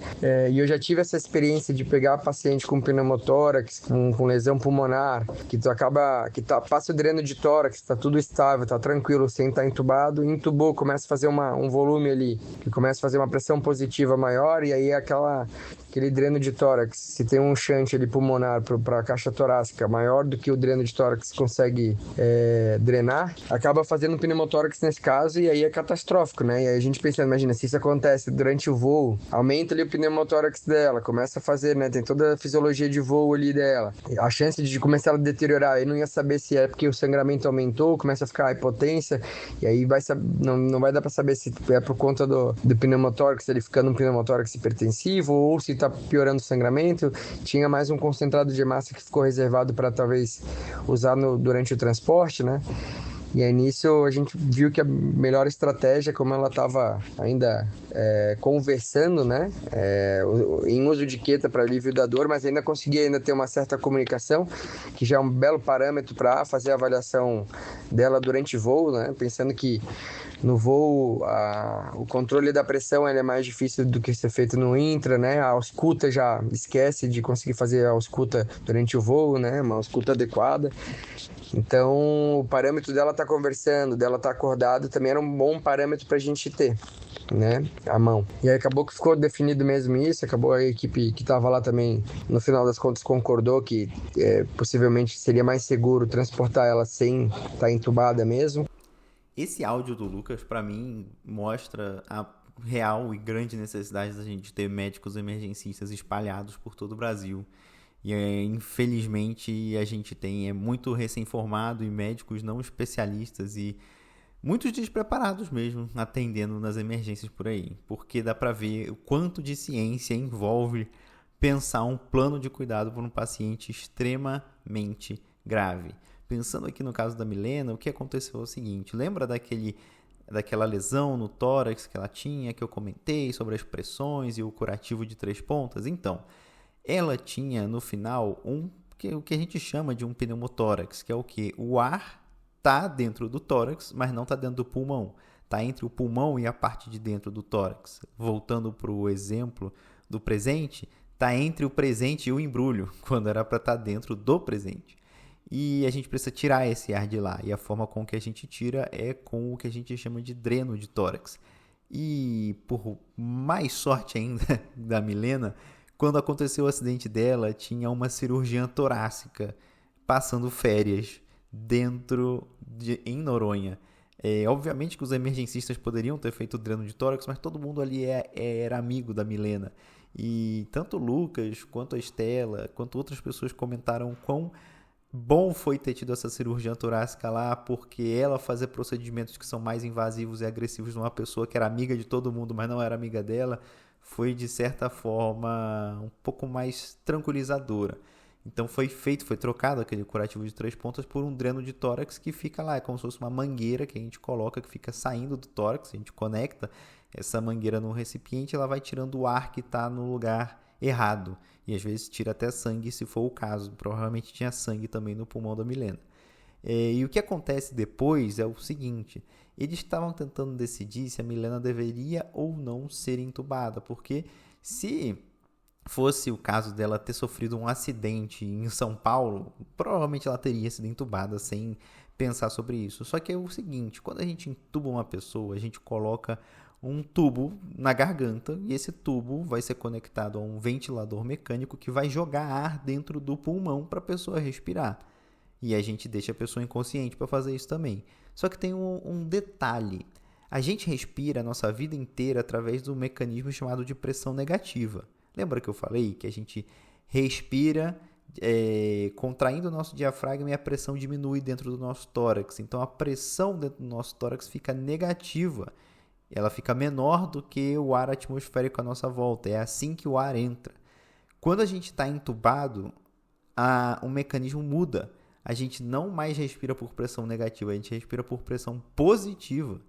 E eu já tive essa experiência de pegar paciente com pneumotórax, com lesão pulmonar, que tu acaba, passa o dreno de tórax, tá tudo estável, tá tranquilo, sem estar entubado, entubou, começa a fazer um volume ali, que começa a fazer uma pressão positiva maior, e aí aquele dreno de tórax, se tem um shunt ali pulmonar para a caixa torácica maior do que o dreno de tórax consegue drenar, acaba fazendo um pneumotórax nesse caso, e aí é catastrófico, né? E aí a gente pensa, imagina, se isso acontece durante o voo, aumenta ali o pneumotórax dela, começa a fazer, né? Tem toda a fisiologia de voo ali dela. A chance de começar a deteriorar, eu não ia saber se é porque o sangramento aumentou, começa a ficar hipotência, e aí não vai dar para saber se é por conta do pneumotórax, ele ficando um pneumotórax hipertensivo, ou se tá piorando o sangramento. Tinha mais um concentrado de hemácia que ficou reservado para talvez usar durante o transporte, né? E aí nisso a gente viu que a melhor estratégia, como ela estava ainda conversando, né? Em uso de queta para alívio da dor, mas ainda conseguia ter uma certa comunicação, que já é um belo parâmetro para fazer a avaliação dela durante voo, né? Pensando que no voo, o controle da pressão é mais difícil do que ser feito no intra, né? A ausculta já esquece de conseguir fazer a ausculta durante o voo, né? Uma ausculta adequada. Então, o parâmetro dela estar conversando, dela estar acordado, também era um bom parâmetro para a gente ter, né? A mão. E aí acabou que ficou definido mesmo isso, acabou a equipe que estava lá também, no final das contas, concordou que possivelmente seria mais seguro transportar ela sem estar entubada mesmo. Esse áudio do Lucas, para mim, mostra a real e grande necessidade da gente ter médicos emergencistas espalhados por todo o Brasil. E infelizmente a gente tem muito recém-formado e médicos não especialistas e muitos despreparados mesmo atendendo nas emergências por aí. Porque dá para ver o quanto de ciência envolve pensar um plano de cuidado para um paciente extremamente grave. Pensando aqui no caso da Milena, o que aconteceu é o seguinte: lembra daquela lesão no tórax que ela tinha, que eu comentei sobre as pressões e o curativo de 3 pontas? Então, ela tinha no final o que a gente chama de um pneumotórax, que é o que? O ar está dentro do tórax, mas não está dentro do pulmão. Está entre o pulmão e a parte de dentro do tórax. Voltando para o exemplo do presente, está entre o presente e o embrulho, quando era para estar dentro do presente. E a gente precisa tirar esse ar de lá. E a forma com que a gente tira é com o que a gente chama de dreno de tórax. E por mais sorte ainda da Milena, quando aconteceu o acidente dela, tinha uma cirurgiã torácica passando férias em Noronha. Obviamente que os emergencistas poderiam ter feito o dreno de tórax, mas todo mundo ali era amigo da Milena. E tanto o Lucas, quanto a Estela, quanto outras pessoas comentaram quão bom foi ter tido essa cirurgiã torácica lá, porque ela fazia procedimentos que são mais invasivos e agressivos numa pessoa que era amiga de todo mundo, mas não era amiga dela, foi de certa forma um pouco mais tranquilizadora. Então foi trocado aquele curativo de 3 pontas por um dreno de tórax que fica lá, é como se fosse uma mangueira que a gente coloca, que fica saindo do tórax, a gente conecta essa mangueira no recipiente, ela vai tirando o ar que está no lugar errado, e às vezes tira até sangue se for o caso, provavelmente tinha sangue também no pulmão da Milena. E o que acontece depois é o seguinte: eles estavam tentando decidir se a Milena deveria ou não ser entubada, porque se fosse o caso dela ter sofrido um acidente em São Paulo, provavelmente ela teria sido entubada sem pensar sobre isso. Só que é o seguinte: quando a gente entuba uma pessoa, a gente coloca um tubo na garganta e esse tubo vai ser conectado a um ventilador mecânico que vai jogar ar dentro do pulmão para a pessoa respirar. E a gente deixa a pessoa inconsciente para fazer isso também. Só que tem um detalhe: a gente respira a nossa vida inteira através do mecanismo chamado de pressão negativa. Lembra que eu falei que a gente respira, contraindo o nosso diafragma e a pressão diminui dentro do nosso tórax. Então a pressão dentro do nosso tórax fica negativa, ela fica menor do que o ar atmosférico à nossa volta. É assim que o ar entra. Quando a gente está entubado, o mecanismo muda. A gente não mais respira por pressão negativa, a gente respira por pressão positiva.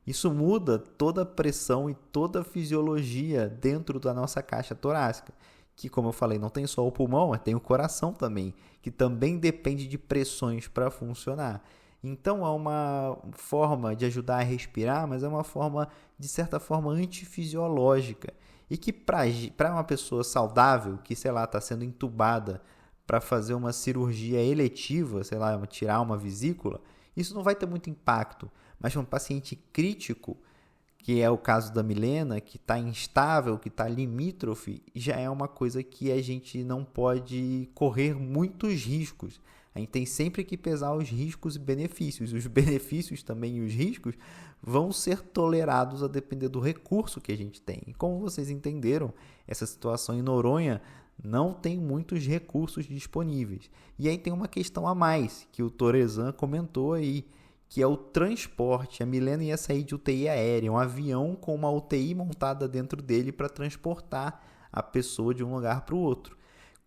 Isso muda toda a pressão e toda a fisiologia dentro da nossa caixa torácica, que, como eu falei, não tem só o pulmão, mas tem o coração também, que também depende de pressões para funcionar. Então, é uma forma de ajudar a respirar, mas é uma forma, de certa forma, antifisiológica. E que para uma pessoa saudável, que, sei lá, está sendo entubada para fazer uma cirurgia eletiva, sei lá, tirar uma vesícula, isso não vai ter muito impacto. Mas para um paciente crítico, que é o caso da Milena, que está instável, que está limítrofe, já é uma coisa que a gente não pode correr muitos riscos. A gente tem sempre que pesar os riscos e benefícios. Os benefícios também e os riscos vão ser tolerados a depender do recurso que a gente tem. E como vocês entenderam, essa situação em Noronha não tem muitos recursos disponíveis. E aí tem uma questão a mais, que o Torezan comentou aí, que é o transporte. A Milena ia sair de UTI aérea, um avião com uma UTI montada dentro dele para transportar a pessoa de um lugar para o outro.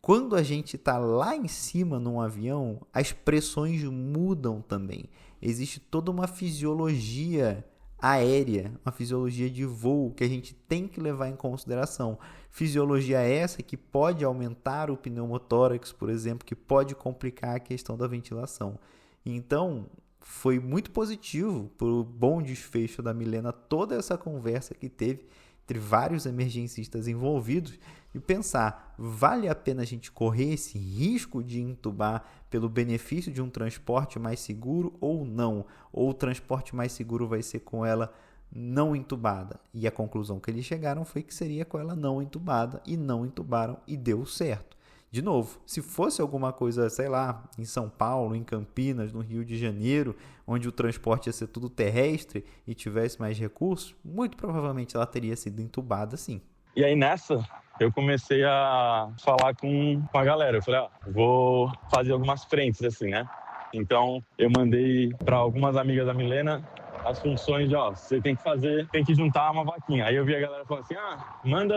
Quando a gente está lá em cima num avião, as pressões mudam também. Existe toda uma fisiologia aérea, uma fisiologia de voo que a gente tem que levar em consideração. Fisiologia essa que pode aumentar o pneumotórax, por exemplo, que pode complicar a questão da ventilação. Então, foi muito positivo para o bom desfecho da Milena toda essa conversa que teve entre vários emergencistas envolvidos e pensar, vale a pena a gente correr esse risco de entubar pelo benefício de um transporte mais seguro ou não? Ou o transporte mais seguro vai ser com ela não entubada? E a conclusão que eles chegaram foi que seria com ela não entubada, e não entubaram e deu certo. De novo, se fosse alguma coisa, sei lá, em São Paulo, em Campinas, no Rio de Janeiro, onde o transporte ia ser tudo terrestre e tivesse mais recursos, muito provavelmente ela teria sido entubada sim. E aí nessa, eu comecei a falar com a galera. Eu falei, vou fazer algumas frentes assim, né? Então, eu mandei para algumas amigas da Milena as funções de, você tem que juntar uma vaquinha. Aí eu vi a galera falando assim, manda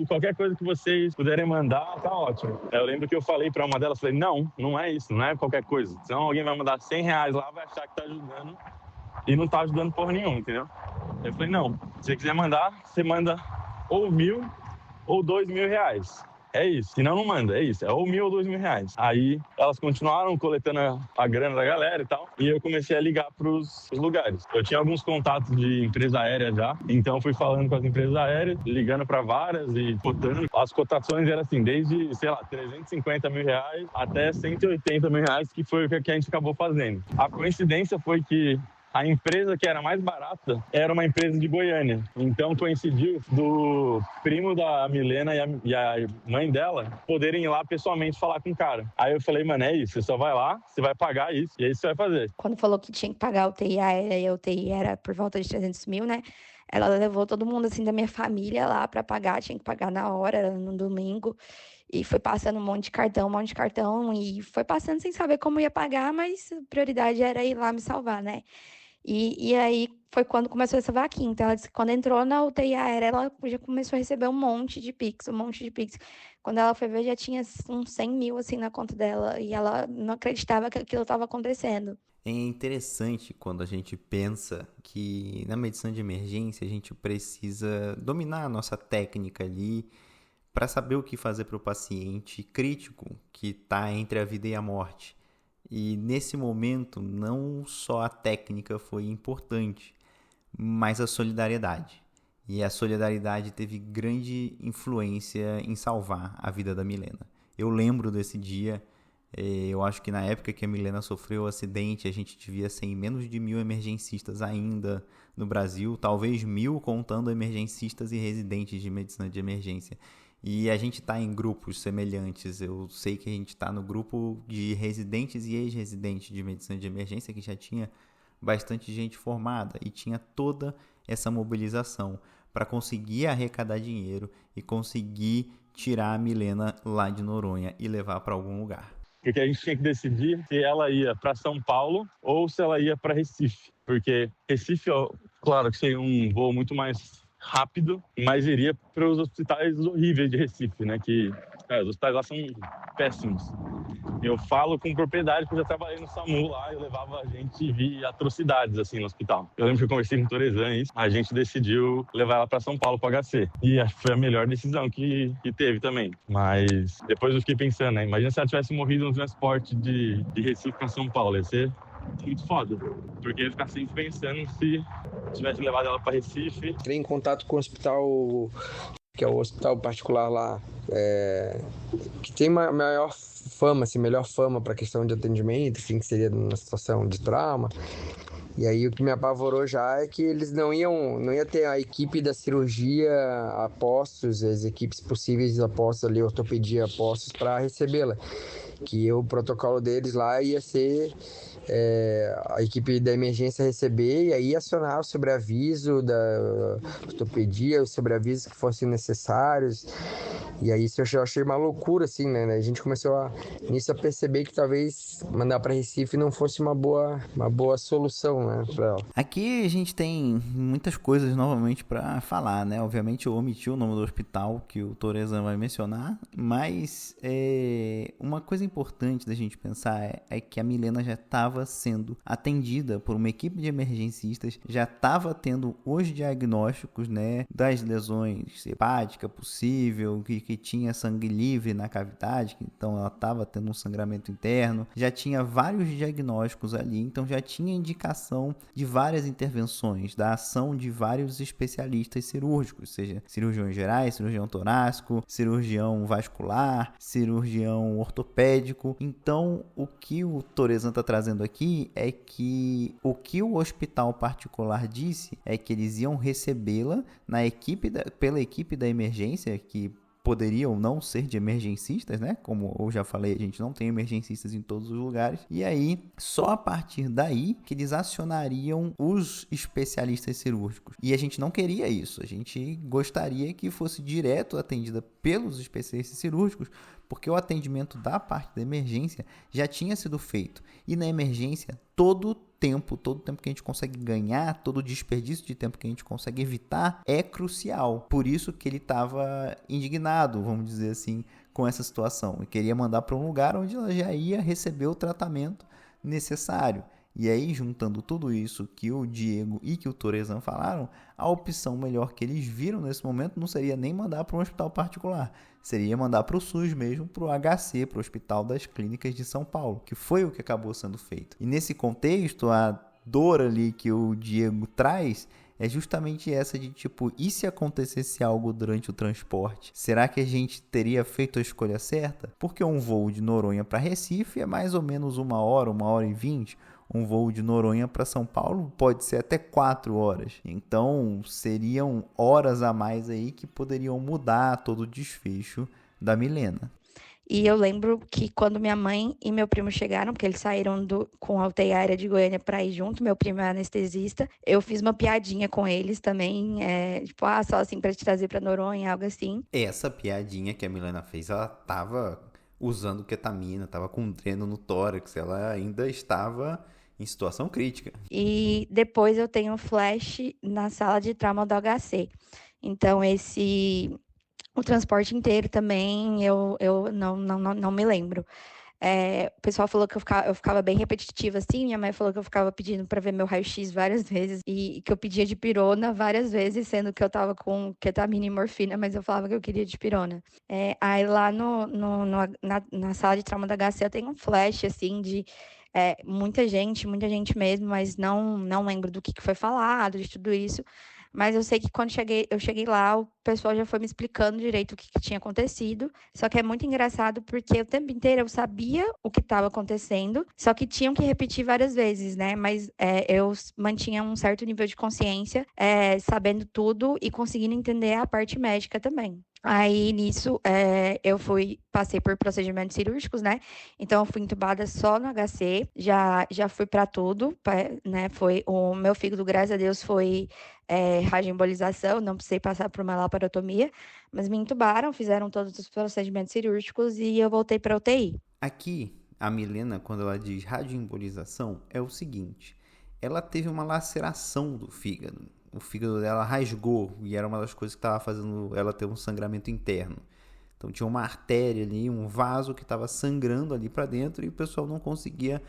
qualquer coisa que vocês puderem mandar, tá ótimo. Aí eu lembro que eu falei para uma delas, falei, não é isso, não é qualquer coisa. Senão alguém vai mandar R$100 lá, vai achar que tá ajudando e não tá ajudando porra nenhuma, entendeu? Eu falei, não, se você quiser mandar, você manda ou 1.000 ou R$2.000. É isso, senão não manda, é isso, é ou 1.000 ou R$2.000. Aí elas continuaram coletando a grana da galera e tal, e eu comecei a ligar pros lugares. Eu tinha alguns contatos de empresa aérea já, então fui falando com as empresas aéreas, ligando para várias e cotando. As cotações eram assim, desde, sei lá, R$350 mil até R$180 mil, que foi o que a gente acabou fazendo. A coincidência foi que a empresa que era mais barata era uma empresa de Goiânia. Então coincidiu do primo da Milena e a mãe dela poderem ir lá pessoalmente falar com o cara. Aí eu falei, mano, é isso, você só vai lá, você vai pagar isso, e é isso que você vai fazer. Quando falou que tinha que pagar a UTI aérea e a UTI era por volta de 300 mil, né? Ela levou todo mundo, assim, da minha família lá para pagar, tinha que pagar na hora, era no domingo. E foi passando um monte de cartão, e foi passando sem saber como ia pagar, mas a prioridade era ir lá me salvar, né? E aí foi quando começou essa vaquinha. Então, ela disse que quando entrou na UTI aérea, ela já começou a receber um monte de Pix. Quando ela foi ver, já tinha uns 100 mil, assim, na conta dela. E ela não acreditava que aquilo estava acontecendo. É interessante quando a gente pensa que na medicina de emergência a gente precisa dominar a nossa técnica ali para saber o que fazer para o paciente crítico que está entre a vida e a morte. E nesse momento, não só a técnica foi importante, mas a solidariedade. E a solidariedade teve grande influência em salvar a vida da Milena. Eu lembro desse dia, eu acho que na época que a Milena sofreu o acidente, a gente devia ser em menos de 1.000 emergencistas ainda no Brasil, talvez 1.000 contando emergencistas e residentes de medicina de emergência. E a gente está em grupos semelhantes. Eu sei que a gente está no grupo de residentes e ex-residentes de medicina de emergência, que já tinha bastante gente formada e tinha toda essa mobilização para conseguir arrecadar dinheiro e conseguir tirar a Milena lá de Noronha e levar para algum lugar. Porque a gente tinha que decidir se ela ia para São Paulo ou se ela ia para Recife. Porque Recife, ó, claro que seria um voo muito mais rápido, mas iria para os hospitais horríveis de Recife, né? Que os hospitais lá são péssimos. Eu falo com propriedade porque eu já trabalhei no SAMU lá, eu levava a gente e vi atrocidades assim no hospital. Eu lembro que eu conversei com o Torezan e a gente decidiu levar ela para São Paulo, para HC. E acho que foi a melhor decisão que teve também. Mas depois eu fiquei pensando, né? Imagina se ela tivesse morrido no transporte de Recife para São Paulo, ia ser muito foda. Porque eu ia ficar sempre pensando se tivesse levado ela para Recife. Entrei em contato com o hospital, que é o hospital particular lá, que tem maior fama, assim, melhor fama para questão de atendimento, assim, que seria numa situação de trauma. E aí o que me apavorou já é que eles não ia ter a equipe da cirurgia a postos, as equipes possíveis a postos ali, ortopedia a postos para recebê-la. Que o protocolo deles lá ia ser a equipe da emergência receber e aí acionar o sobreaviso da ortopedia, os sobreavisos que fossem necessários. E aí isso eu achei uma loucura, assim, né? A gente começou nisso a perceber que talvez mandar para Recife não fosse uma boa solução, né, para ela. Aqui a gente tem muitas coisas novamente para falar, né? Obviamente eu omiti o nome do hospital que o Torezan vai mencionar, mas uma coisa importante da gente pensar é que a Milena já estava sendo atendida por uma equipe de emergencistas, já estava tendo os diagnósticos, né, das lesões hepática possível, que tinha sangue livre na cavidade, então ela estava tendo um sangramento interno, já tinha vários diagnósticos ali, então já tinha indicação de várias intervenções, da ação de vários especialistas cirúrgicos, seja cirurgiões gerais, cirurgião torácico, cirurgião vascular, cirurgião ortopédico. Então o que o Torezan está trazendo aqui é que o que o hospital particular disse é que eles iam recebê-la pela equipe da emergência, que poderiam não ser de emergencistas, né? Como eu já falei, a gente não tem emergencistas em todos os lugares. E aí, só a partir daí que eles acionariam os especialistas cirúrgicos. E a gente não queria isso. A gente gostaria que fosse direto atendida pelos especialistas cirúrgicos, porque o atendimento da parte da emergência já tinha sido feito. E na emergência, todo o tempo que a gente consegue ganhar, todo o desperdício de tempo que a gente consegue evitar é crucial. Por isso que ele estava indignado, vamos dizer assim, com essa situação. E queria mandar para um lugar onde ela já ia receber o tratamento necessário. E aí, juntando tudo isso que o Diego e que o Torezan falaram, a opção melhor que eles viram nesse momento não seria nem mandar para um hospital particular, seria mandar para o SUS mesmo, para o HC, para o Hospital das Clínicas de São Paulo, que foi o que acabou sendo feito. E nesse contexto, a dor ali que o Diego traz é justamente essa de tipo, e se acontecesse algo durante o transporte? Será que a gente teria feito a escolha certa? Porque um voo de Noronha para Recife é mais ou menos 1 hora, 1h20. Um voo de Noronha para São Paulo pode ser até 4 horas. Então, seriam horas a mais aí que poderiam mudar todo o desfecho da Milena. E eu lembro que quando minha mãe e meu primo chegaram, porque eles saíram com a UTI aérea de Goiânia para ir junto, meu primo é anestesista, eu fiz uma piadinha com eles também, tipo, só assim para te trazer para Noronha, algo assim. Essa piadinha que a Milena fez, ela tava usando ketamina, tava com um dreno no tórax, ela ainda estava em situação crítica. E depois eu tenho um flash na sala de trauma do HC. Então, o transporte inteiro também, eu não me lembro. O pessoal falou que eu ficava bem repetitiva, assim. Minha mãe falou que eu ficava pedindo para ver meu raio-x várias vezes e que eu pedia de pirona várias vezes, sendo que eu tava com ketamina e morfina, mas eu falava que eu queria de pirona. Aí lá na sala de trauma da HC eu tenho um flash, assim, de muita gente mesmo, mas não lembro do que foi falado, de tudo isso. Mas eu sei que quando eu cheguei lá, o pessoal já foi me explicando direito o que tinha acontecido. Só que é muito engraçado porque o tempo inteiro eu sabia o que estava acontecendo, só que tinham que repetir várias vezes, né? Mas eu mantinha um certo nível de consciência, sabendo tudo e conseguindo entender a parte médica também. Aí, nisso, passei por procedimentos cirúrgicos, né? Então, eu fui entubada só no HC, já fui pra tudo, né? Foi o meu fígado, graças a Deus, foi radioembolização, não precisei passar por uma laparotomia, mas me entubaram, fizeram todos os procedimentos cirúrgicos e eu voltei pra UTI. Aqui, a Milena, quando ela diz radioembolização, é o seguinte: ela teve uma laceração do fígado. O fígado dela rasgou e era uma das coisas que estava fazendo ela ter um sangramento interno. Então tinha uma artéria ali, um vaso que estava sangrando ali para dentro e o pessoal não conseguia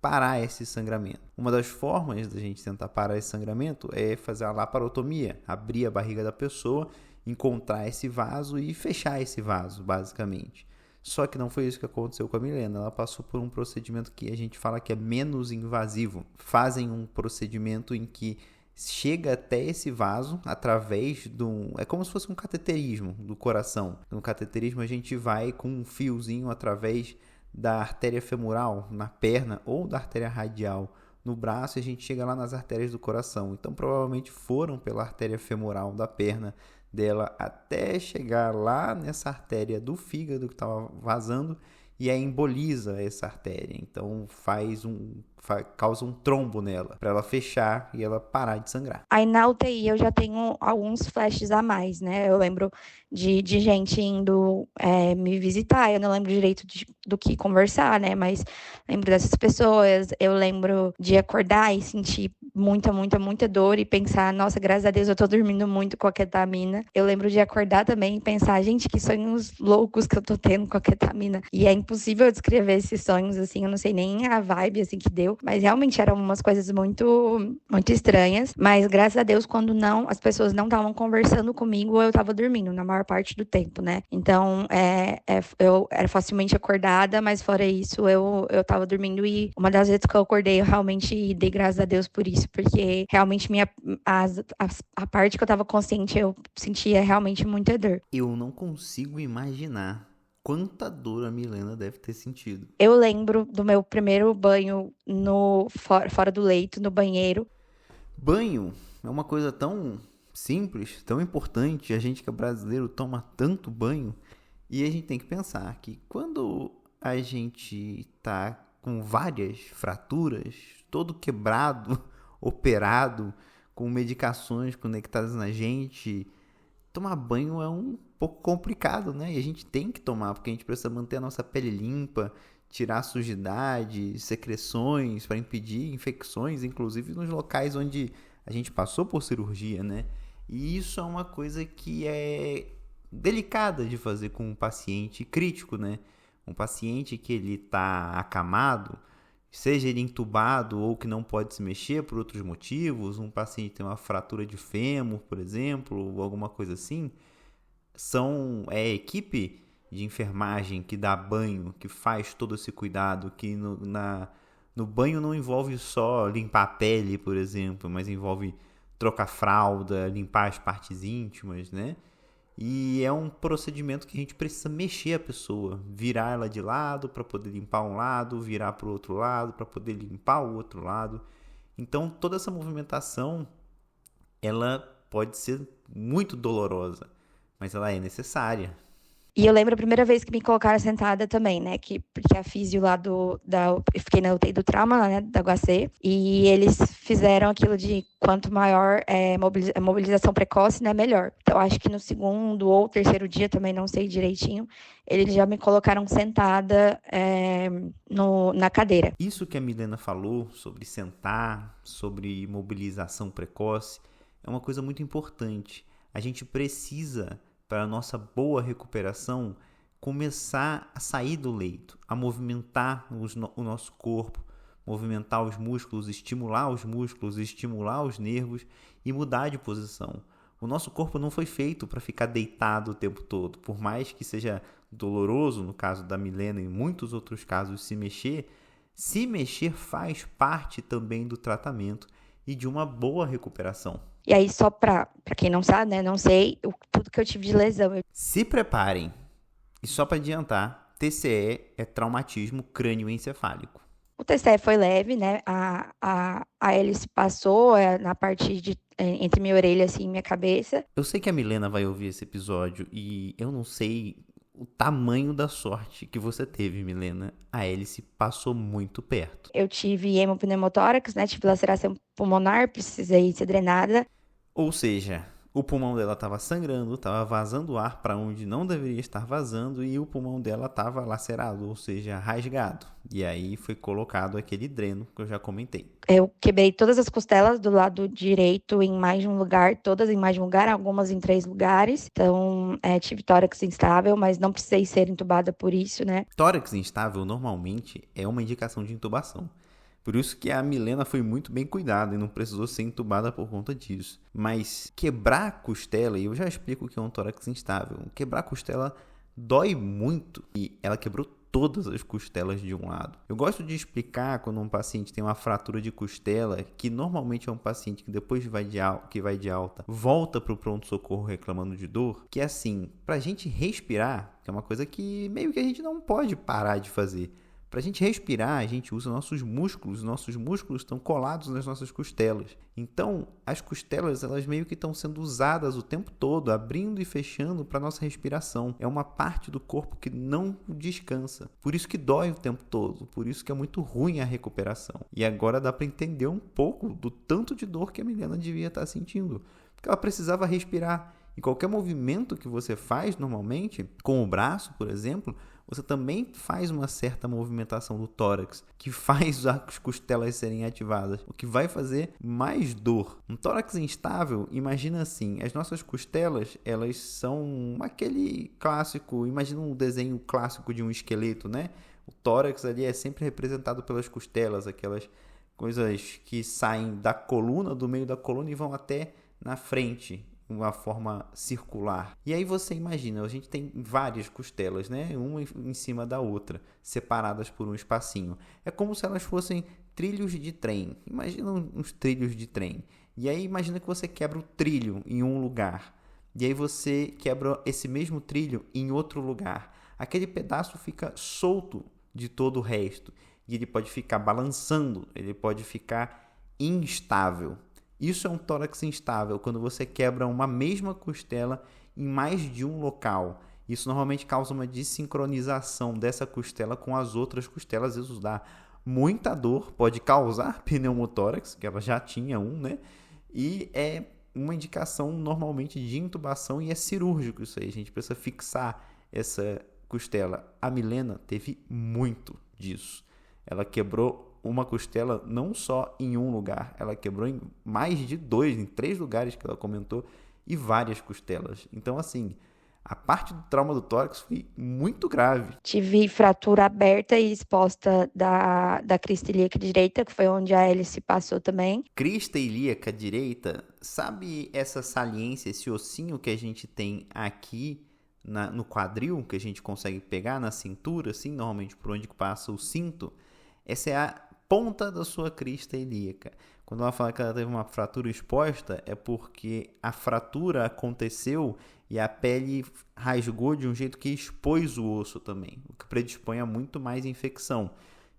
parar esse sangramento. Uma das formas da gente tentar parar esse sangramento é fazer a laparotomia, abrir a barriga da pessoa, encontrar esse vaso e fechar esse vaso, basicamente. Só que não foi isso que aconteceu com a Milena. Ela passou por um procedimento que a gente fala que é menos invasivo. Fazem um procedimento em que chega até esse vaso através de um... É como se fosse um cateterismo do coração. No cateterismo a gente vai com um fiozinho através da artéria femoral na perna ou da artéria radial no braço e a gente chega lá nas artérias do coração. Então provavelmente foram pela artéria femoral da perna dela até chegar lá nessa artéria do fígado que estava vazando e aí emboliza essa artéria. Então causa um trombo nela, para ela fechar e ela parar de sangrar. Aí na UTI eu já tenho alguns flashes a mais, né? Eu lembro de gente indo me visitar, eu não lembro direito do que conversar, né? Mas lembro dessas pessoas, eu lembro de acordar e sentir muita dor e pensar, nossa, graças a Deus eu tô dormindo muito com a ketamina. Eu lembro de acordar também e pensar, gente, que sonhos loucos que eu tô tendo com a ketamina. E é impossível descrever esses sonhos, assim, eu não sei nem a vibe, assim, que deu, mas realmente eram umas coisas muito estranhas. Mas graças a Deus, quando as pessoas não estavam conversando comigo, eu tava dormindo na maior parte do tempo, né? Então, eu era facilmente acordada, mas fora isso, eu tava dormindo e uma das vezes que eu acordei, eu realmente dei graças a Deus por isso, porque realmente a parte que eu tava consciente, eu sentia realmente muita dor. Eu não consigo imaginar quanta dor a Milena deve ter sentido. Eu lembro do meu primeiro banho fora do leito, no banheiro. Banho é uma coisa tão simples, tão importante. A gente que é brasileiro toma tanto banho. E a gente tem que pensar que quando a gente tá com várias fraturas, todo quebrado, operado, com medicações conectadas na gente, tomar banho é um pouco complicado, né? E a gente tem que tomar, porque a gente precisa manter a nossa pele limpa, tirar sujidade, secreções, para impedir infecções, inclusive nos locais onde a gente passou por cirurgia, né? E isso é uma coisa que é delicada de fazer com um paciente crítico, né? Um paciente que ele está acamado, seja ele entubado ou que não pode se mexer por outros motivos, um paciente que tem uma fratura de fêmur, por exemplo, ou alguma coisa assim, é a equipe de enfermagem que dá banho, que faz todo esse cuidado, que no banho não envolve só limpar a pele, por exemplo, mas envolve trocar fralda, limpar as partes íntimas, né? E é um procedimento que a gente precisa mexer a pessoa, virar ela de lado para poder limpar um lado, virar para o outro lado para poder limpar o outro lado. Então toda essa movimentação ela pode ser muito dolorosa, mas ela é necessária. E eu lembro a primeira vez que me colocaram sentada também, né? Porque a físio lá eu fiquei na UTI do trauma, né? Da HC. E eles fizeram aquilo de quanto maior a mobilização precoce, né? Melhor. Então, acho que no segundo ou terceiro dia, também não sei direitinho, eles já me colocaram sentada na cadeira. Isso que a Milena falou sobre sentar, sobre mobilização precoce, é uma coisa muito importante. A gente precisa, para a nossa boa recuperação, começar a sair do leito, a movimentar o nosso corpo, movimentar os músculos, estimular os nervos e mudar de posição. O nosso corpo não foi feito para ficar deitado o tempo todo. Por mais que seja doloroso, no caso da Milena e em muitos outros casos, se mexer faz parte também do tratamento e de uma boa recuperação. E aí, só pra quem não sabe, né, não sei, tudo que eu tive de lesão. Se preparem. E só para adiantar, TCE é traumatismo crânioencefálico. O TCE foi leve, né? A hélice passou na parte entre minha orelha assim, e minha cabeça. Eu sei que a Milena vai ouvir esse episódio e eu não sei o tamanho da sorte que você teve, Milena. A hélice passou muito perto. Eu tive hemopneumotórax, né? Tive laceração pulmonar, precisei ser drenada. Ou seja, o pulmão dela estava sangrando, estava vazando ar para onde não deveria estar vazando e o pulmão dela estava lacerado, ou seja, rasgado. E aí foi colocado aquele dreno que eu já comentei. Eu quebrei todas as costelas do lado direito em mais de um lugar, todas em mais de um lugar, algumas em 3 lugares. Então, tive tórax instável, mas não precisei ser entubada por isso, né? Tórax instável normalmente é uma indicação de intubação. Por isso que a Milena foi muito bem cuidada e não precisou ser entubada por conta disso. Mas quebrar a costela, e eu já explico o que é um tórax instável, quebrar a costela dói muito e ela quebrou todas as costelas de um lado. Eu gosto de explicar quando um paciente tem uma fratura de costela, que normalmente é um paciente que depois que vai de alta, volta para o pronto-socorro reclamando de dor, que é assim, para a gente respirar, que é uma coisa que meio que a gente não pode parar de fazer. Para a gente respirar, a gente usa nossos músculos estão colados nas nossas costelas. Então, as costelas, elas meio que estão sendo usadas o tempo todo, abrindo e fechando para nossa respiração. É uma parte do corpo que não descansa. Por isso que dói o tempo todo, por isso que é muito ruim a recuperação. E agora dá para entender um pouco do tanto de dor que a Milena devia estar sentindo, porque ela precisava respirar. E qualquer movimento que você faz normalmente, com o braço, por exemplo, você também faz uma certa movimentação do tórax, que faz as costelas serem ativadas, o que vai fazer mais dor. Um tórax instável, imagina assim, as nossas costelas, elas são aquele clássico, imagina um desenho clássico de um esqueleto, né? O tórax ali é sempre representado pelas costelas, aquelas coisas que saem da coluna, do meio da coluna e vão até na frente, uma forma circular. E aí você imagina, a gente tem várias costelas, né? Uma em cima da outra, separadas por um espacinho. É como se elas fossem trilhos de trem. Imagina uns trilhos de trem. E aí imagina que você quebra o trilho em um lugar. E aí você quebra esse mesmo trilho em outro lugar. Aquele pedaço fica solto de todo o resto. E ele pode ficar balançando, ele pode ficar instável. Isso é um tórax instável, quando você quebra uma mesma costela em mais de um local. Isso normalmente causa uma desincronização dessa costela com as outras costelas. Isso dá muita dor, pode causar pneumotórax, que ela já tinha um, né? E é uma indicação normalmente de intubação e é cirúrgico isso aí. A gente precisa fixar essa costela. A Milena teve muito disso. Ela quebrou uma costela não só em um lugar, ela quebrou em mais de 2, em 3 lugares que ela comentou, e várias costelas. Então, assim, a parte do trauma do tórax foi muito grave. Tive fratura aberta e exposta da crista ilíaca direita, que foi onde a hélice passou também. Crista ilíaca direita, sabe essa saliência, esse ossinho que a gente tem aqui no quadril, que a gente consegue pegar na cintura, assim, normalmente por onde passa o cinto? Essa é a ponta da sua crista ilíaca. Quando ela fala que ela teve uma fratura exposta, é porque a fratura aconteceu e a pele rasgou de um jeito que expôs o osso também, o que predispõe a muito mais infecção.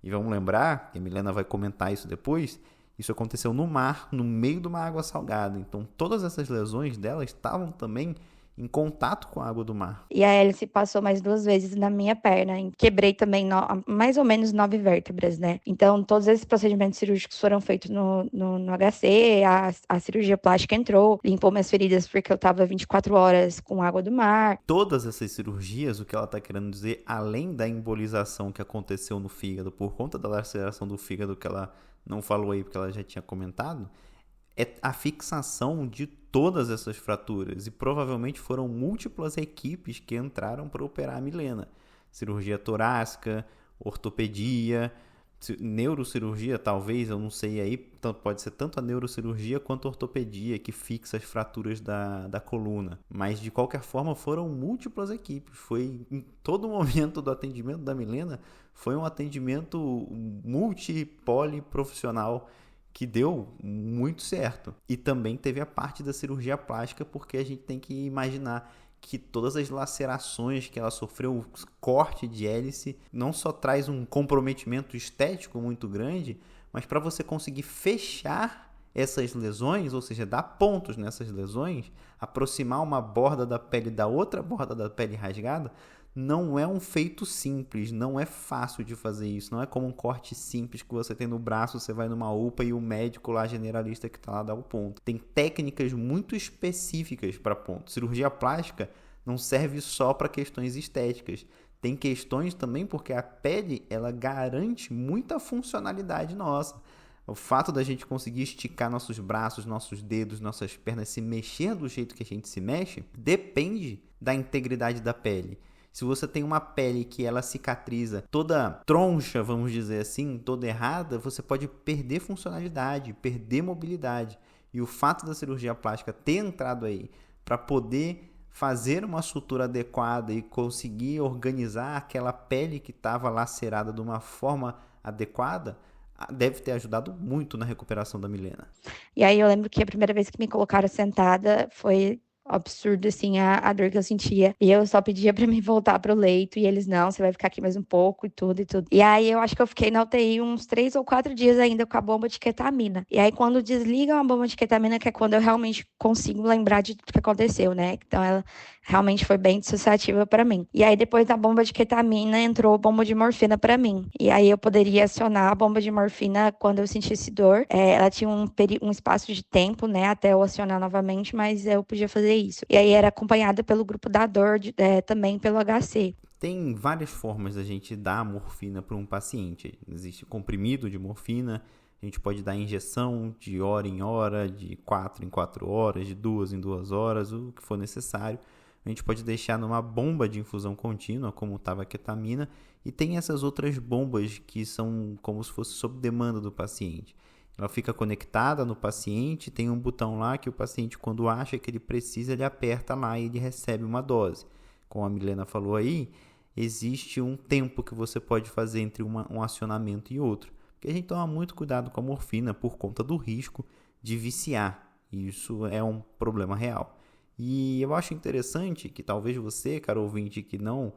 E vamos lembrar, que a Milena vai comentar isso depois, isso aconteceu no mar, no meio de uma água salgada. Então todas essas lesões dela estavam também em contato com a água do mar. E a hélice passou mais 2 vezes na minha perna. Quebrei também mais ou menos 9 vértebras, né? Então, todos esses procedimentos cirúrgicos foram feitos no HC, a cirurgia plástica entrou, limpou minhas feridas porque eu tava 24 horas com água do mar. Todas essas cirurgias, o que ela está querendo dizer, além da embolização que aconteceu no fígado por conta da laceração do fígado, que ela não falou aí porque ela já tinha comentado, é a fixação de todas essas fraturas, e provavelmente foram múltiplas equipes que entraram para operar a Milena. Cirurgia torácica, ortopedia, neurocirurgia talvez, eu não sei aí, pode ser tanto a neurocirurgia quanto a ortopedia que fixa as fraturas da coluna. Mas de qualquer forma foram múltiplas equipes, foi em todo momento do atendimento da Milena, foi um atendimento multi-poliprofissional que deu muito certo. E também teve a parte da cirurgia plástica, porque a gente tem que imaginar que todas as lacerações que ela sofreu, o corte de hélice, não só traz um comprometimento estético muito grande, mas para você conseguir fechar essas lesões, ou seja, dar pontos nessas lesões, aproximar uma borda da pele da outra borda da pele rasgada, não é um feito simples, não é fácil de fazer isso, não é como um corte simples que você tem no braço, você vai numa UPA e o médico lá generalista que está lá dá o ponto. Tem técnicas muito específicas para ponto. Cirurgia plástica não serve só para questões estéticas, tem questões também porque a pele ela garante muita funcionalidade nossa. O fato da gente conseguir esticar nossos braços, nossos dedos, nossas pernas, se mexer do jeito que a gente se mexe, depende da integridade da pele. Se você tem uma pele que ela cicatriza toda troncha, vamos dizer assim, toda errada, você pode perder funcionalidade, perder mobilidade. E o fato da cirurgia plástica ter entrado aí para poder fazer uma sutura adequada e conseguir organizar aquela pele que estava lacerada de uma forma adequada, deve ter ajudado muito na recuperação da Milena. E aí eu lembro que a primeira vez que me colocaram sentada foi absurdo, assim, a dor que eu sentia. E eu só pedia pra me voltar pro leito. E eles, não, você vai ficar aqui mais um pouco e tudo e tudo. E aí eu acho que eu fiquei na UTI uns 3 ou 4 dias ainda com a bomba de ketamina. E aí quando desligam a bomba de ketamina, que é quando eu realmente consigo lembrar de tudo que aconteceu, né? Então ela realmente foi bem dissociativa pra mim. E aí depois da bomba de ketamina entrou a bomba de morfina pra mim. E aí eu poderia acionar a bomba de morfina quando eu sentisse dor. Ela tinha um espaço de tempo, né? Até eu acionar novamente, mas eu podia fazer isso. E aí era acompanhada pelo grupo da dor, também pelo HC. Tem várias formas da gente dar morfina para um paciente. Existe comprimido de morfina, a gente pode dar injeção de hora em hora, de 4 em 4 horas, de 2 em 2 horas, o que for necessário. A gente pode deixar numa bomba de infusão contínua, como estava a ketamina, e tem essas outras bombas que são como se fosse sob demanda do paciente. Ela fica conectada no paciente, tem um botão lá que o paciente, quando acha que ele precisa, ele aperta lá e ele recebe uma dose. Como a Milena falou aí, existe um tempo que você pode fazer entre um acionamento e outro. Porque a gente toma muito cuidado com a morfina por conta do risco de viciar. E isso é um problema real. E eu acho interessante que talvez você, caro ouvinte, que não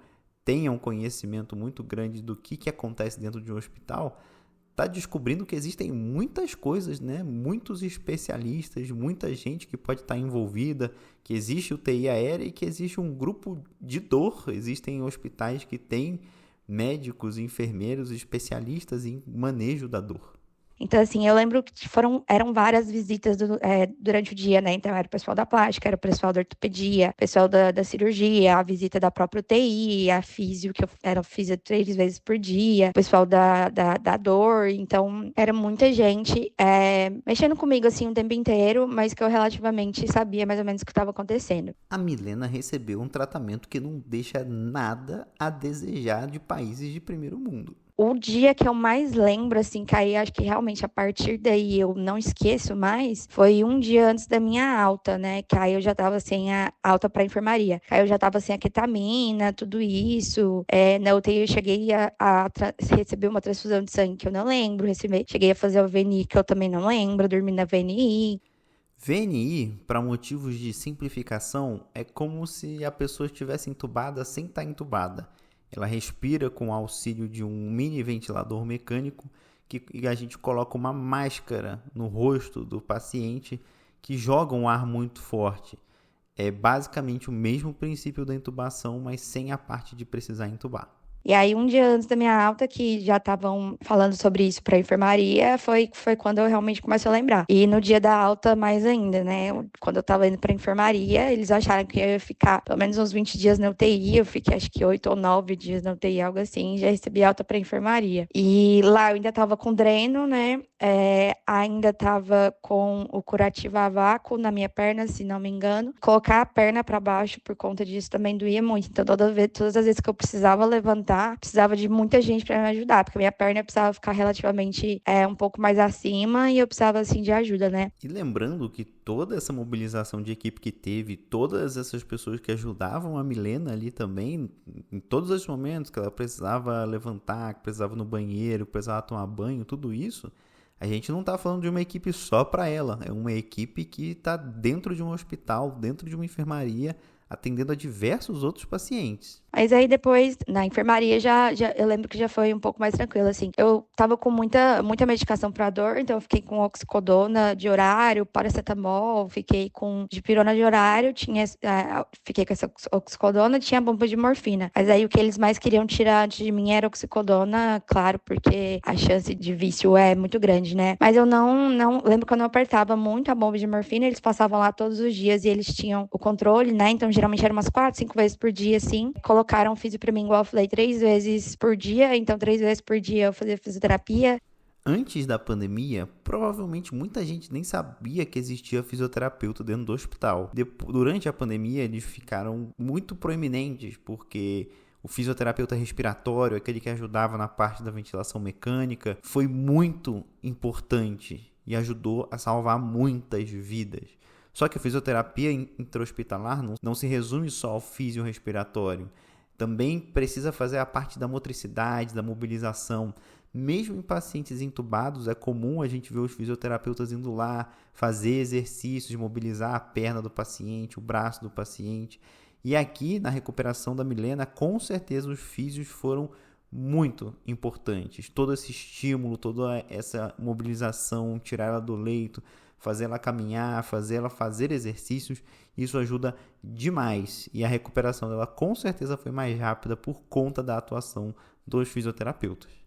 tenha um conhecimento muito grande do que acontece dentro de um hospital, está descobrindo que existem muitas coisas, né? Muitos especialistas, muita gente que pode estar envolvida, que existe UTI aérea e que existe um grupo de dor. Existem hospitais que têm médicos, enfermeiros, especialistas em manejo da dor. Então, assim, eu lembro que eram várias visitas durante o dia, né? Então, era o pessoal da plástica, era o pessoal da ortopedia, o pessoal da cirurgia, a visita da própria UTI, a físio, que eu era físio 3 vezes por dia, o pessoal da dor. Então, era muita gente mexendo comigo, assim, o tempo inteiro, mas que eu relativamente sabia mais ou menos o que estava acontecendo. A Milena recebeu um tratamento que não deixa nada a desejar de países de primeiro mundo. O dia que eu mais lembro, assim, que aí acho que realmente a partir daí eu não esqueço mais, foi um dia antes da minha alta, né? Que aí eu já tava sem a alta pra enfermaria. Aí eu já tava sem a ketamina, tudo isso. Na UTI eu cheguei a receber uma transfusão de sangue que eu não lembro. Cheguei a fazer o VNI que eu também não lembro, dormi na VNI. VNI, para motivos de simplificação, é como se a pessoa estivesse entubada sem estar entubada. Ela respira com o auxílio de um mini ventilador mecânico que a gente coloca uma máscara no rosto do paciente que joga um ar muito forte. É basicamente o mesmo princípio da intubação, mas sem a parte de precisar intubar. E aí, um dia antes da minha alta, que já estavam falando sobre isso pra enfermaria, foi quando eu realmente comecei a lembrar. E no dia da alta, mais ainda, né? Quando eu tava indo pra enfermaria, eles acharam que eu ia ficar pelo menos uns 20 dias na UTI. Eu fiquei, acho que 8 ou 9 dias na UTI, algo assim. Já recebi alta pra enfermaria. E lá eu ainda tava com dreno, né? Ainda tava com o curativo a vácuo na minha perna, se não me engano. Colocar a perna pra baixo por conta disso também doía muito. Então, todas as vezes que eu precisava levantar, precisava de muita gente para me ajudar, porque a minha perna precisava ficar relativamente um pouco mais acima e eu precisava, assim, de ajuda, né? E lembrando que toda essa mobilização de equipe que teve, todas essas pessoas que ajudavam a Milena ali também, em todos os momentos que ela precisava levantar, que precisava ir no banheiro, que precisava tomar banho, tudo isso, a gente não está falando de uma equipe só para ela, é uma equipe que está dentro de um hospital, dentro de uma enfermaria, atendendo a diversos outros pacientes. Mas aí depois, na enfermaria, eu lembro que já foi um pouco mais tranquilo, assim. Eu tava com muita medicação pra dor, então eu fiquei com oxicodona de horário, paracetamol, fiquei com dipirona de horário, fiquei com essa oxicodona, tinha bomba de morfina. Mas aí o que eles mais queriam tirar antes de mim era oxicodona, claro, porque a chance de vício é muito grande, né? Mas eu não lembro que eu não apertava muito a bomba de morfina, eles passavam lá todos os dias e eles tinham o controle, né? Então geralmente era umas 4, 5 vezes por dia, assim. Colocaram físio pra mim, igual eu falei, 3 vezes por dia, então 3 vezes por dia eu fazia fisioterapia. Antes da pandemia, provavelmente muita gente nem sabia que existia fisioterapeuta dentro do hospital. Durante a pandemia, eles ficaram muito proeminentes, porque o fisioterapeuta respiratório, aquele que ajudava na parte da ventilação mecânica, foi muito importante e ajudou a salvar muitas vidas. Só que a fisioterapia intra-hospitalar não se resume só ao fisio-respiratório. Também precisa fazer a parte da motricidade, da mobilização. Mesmo em pacientes entubados, é comum a gente ver os fisioterapeutas indo lá fazer exercícios, mobilizar a perna do paciente, o braço do paciente. E aqui, na recuperação da Milena, com certeza os físios foram muito importantes. Todo esse estímulo, toda essa mobilização, tirar ela do leito, fazer ela caminhar, fazer ela fazer exercícios, isso ajuda demais. E a recuperação dela com certeza foi mais rápida por conta da atuação dos fisioterapeutas.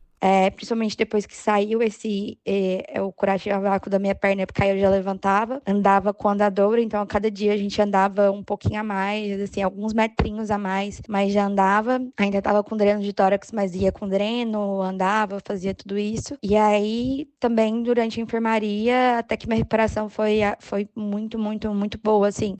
Principalmente depois que saiu o curativo a vácuo da minha perna, porque aí eu já levantava, andava com andador, então a cada dia a gente andava um pouquinho a mais, assim, alguns metrinhos a mais, mas já andava, ainda tava com dreno de tórax, mas ia com dreno, andava, fazia tudo isso. E aí, também, durante a enfermaria, até que minha recuperação foi muito, muito, muito boa, assim,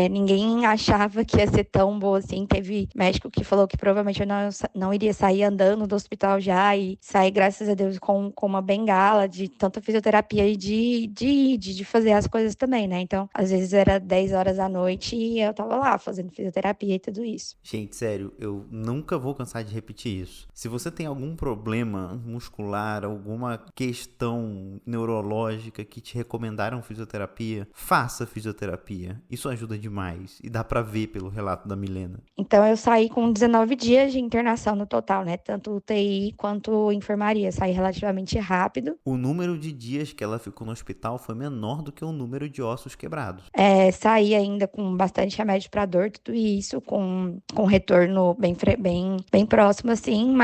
ninguém achava que ia ser tão boa, assim, teve médico que falou que provavelmente eu não iria sair andando do hospital já, e sair, graças a Deus, com uma bengala de tanta fisioterapia e de fazer as coisas também, né? Então, às vezes era 10 horas da noite e eu tava lá fazendo fisioterapia e tudo isso. Gente, sério, eu nunca vou cansar de repetir isso. Se você tem algum problema muscular, alguma questão neurológica que te recomendaram fisioterapia, faça fisioterapia. Isso ajuda demais e dá pra ver pelo relato da Milena. Então, eu saí com 19 dias de internação no total, né? Tanto UTI quanto enfermaria, saí relativamente rápido. O número de dias que ela ficou no hospital foi menor do que o número de ossos quebrados. Saí ainda com bastante remédio pra dor, tudo isso, com retorno bem próximo, assim,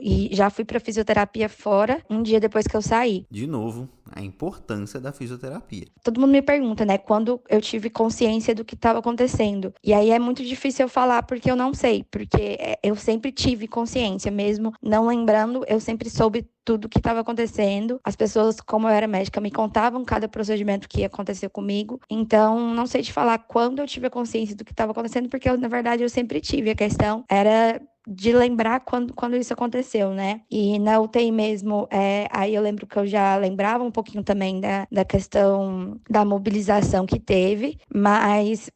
e já fui pra fisioterapia fora um dia depois que eu saí. De novo, a importância da fisioterapia. Todo mundo me pergunta, né, quando eu tive consciência do que estava acontecendo. E aí é muito difícil eu falar porque eu não sei, porque eu sempre tive consciência, mesmo não lembrando, eu sempre soube tudo o que estava acontecendo. As pessoas, como eu era médica, me contavam cada procedimento que ia acontecer comigo. Então, não sei te falar quando eu tive a consciência do que estava acontecendo, porque na verdade eu sempre tive. A questão era de lembrar quando isso aconteceu, né? E na UTI mesmo, aí eu lembro que eu já lembrava um pouquinho também da questão da mobilização que teve, mas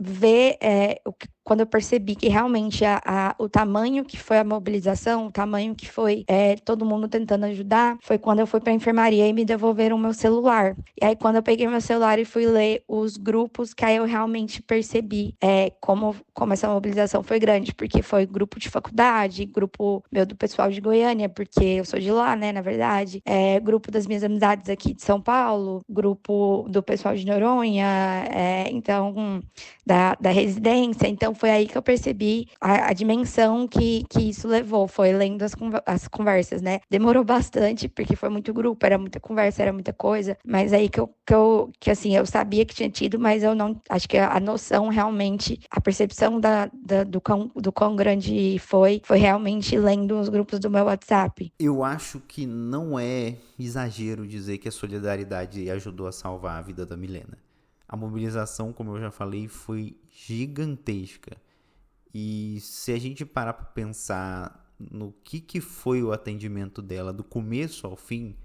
quando eu percebi que realmente o tamanho que foi a mobilização, o tamanho que foi todo mundo tentando ajudar, foi quando eu fui pra enfermaria e me devolveram meu celular. E aí, quando eu peguei meu celular e fui ler os grupos, que aí eu realmente percebi como essa mobilização foi grande, porque foi grupo de faculdade, grupo meu do pessoal de Goiânia, porque eu sou de lá, né, na verdade, grupo das minhas amizades aqui de São Paulo, grupo do pessoal de Noronha, então, da residência. Então, foi aí que eu percebi a dimensão que isso levou, foi lendo as conversas, né? Demorou bastante, porque foi muito grupo, era muita conversa, era muita coisa, mas aí que assim, eu sabia que tinha tido, mas eu não, acho que a noção realmente, a percepção do quão grande foi realmente lendo os grupos do meu WhatsApp. Eu acho que não é exagero dizer que a solidariedade ajudou a salvar a vida da Milena. A mobilização, como eu já falei, foi gigantesca. E se a gente parar para pensar no que foi o atendimento dela do começo ao fim,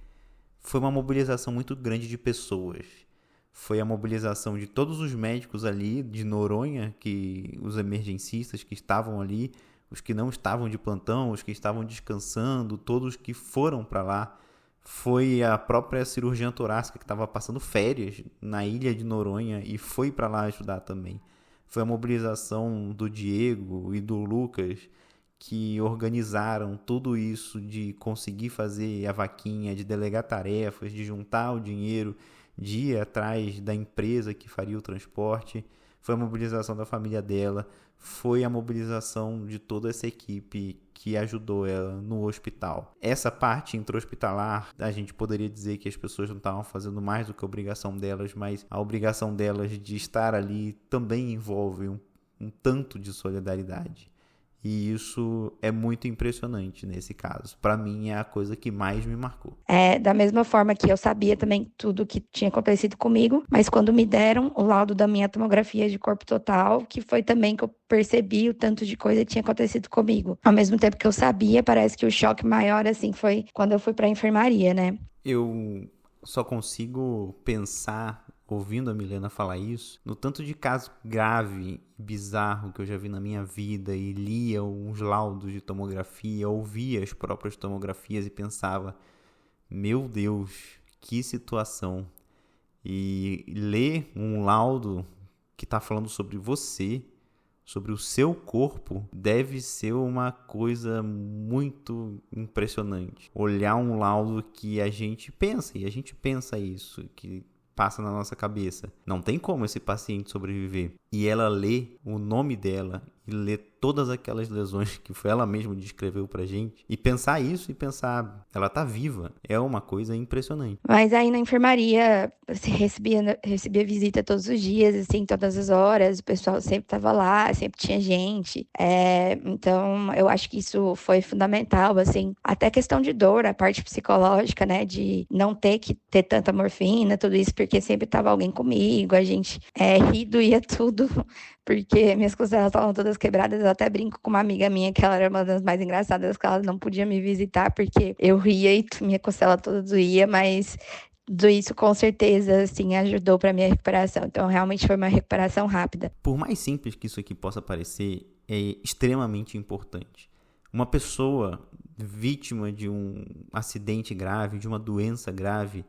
foi uma mobilização muito grande de pessoas. Foi a mobilização de todos os médicos ali de Noronha, os emergencistas que estavam ali, os que não estavam de plantão, os que estavam descansando, todos que foram para lá. Foi a própria cirurgiã torácica que estava passando férias na ilha de Noronha e foi para lá ajudar também. Foi a mobilização do Diego e do Lucas que organizaram tudo isso de conseguir fazer a vaquinha, de delegar tarefas, de juntar o dinheiro, de ir atrás da empresa que faria o transporte. Foi a mobilização da família dela, foi a mobilização de toda essa equipe que ajudou ela no hospital. Essa parte intra-hospitalar, a gente poderia dizer que as pessoas não estavam fazendo mais do que a obrigação delas, mas a obrigação delas de estar ali também envolve um tanto de solidariedade. E isso é muito impressionante nesse caso. Para mim, é a coisa que mais me marcou. Da mesma forma que eu sabia também tudo que tinha acontecido comigo, mas quando me deram o laudo da minha tomografia de corpo total, que foi também que eu percebi o tanto de coisa que tinha acontecido comigo. Ao mesmo tempo que eu sabia, parece que o choque maior, assim, foi quando eu fui pra enfermaria, né? Eu só consigo pensar, ouvindo a Milena falar isso, no tanto de caso grave e bizarro que eu já vi na minha vida e lia uns laudos de tomografia, ouvia as próprias tomografias e pensava, meu Deus, que situação. E ler um laudo que está falando sobre você, sobre o seu corpo, deve ser uma coisa muito impressionante. Olhar um laudo que a gente pensa, e a gente pensa isso, que passa na nossa cabeça. Não tem como esse paciente sobreviver. E ela lê o nome dela e lê todas aquelas lesões que foi ela mesma descreveu pra gente. E pensar isso e pensar, ela tá viva, é uma coisa impressionante. Mas aí na enfermaria, você recebia visita todos os dias, assim, todas as horas, o pessoal sempre tava lá, sempre tinha gente. Então, eu acho que isso foi fundamental, assim, até questão de dor, a parte psicológica, né, de não ter que ter tanta morfina, tudo isso, porque sempre tava alguém comigo, a gente ri, doía tudo, porque minhas costelas estavam todas quebradas. Eu até brinco com uma amiga minha, que ela era uma das mais engraçadas, que ela não podia me visitar, porque eu ria e minha costela toda doía, mas tudo isso com certeza, assim, ajudou para minha recuperação. Então, realmente foi uma recuperação rápida. Por mais simples que isso aqui possa parecer, é extremamente importante. Uma pessoa vítima de um acidente grave, de uma doença grave,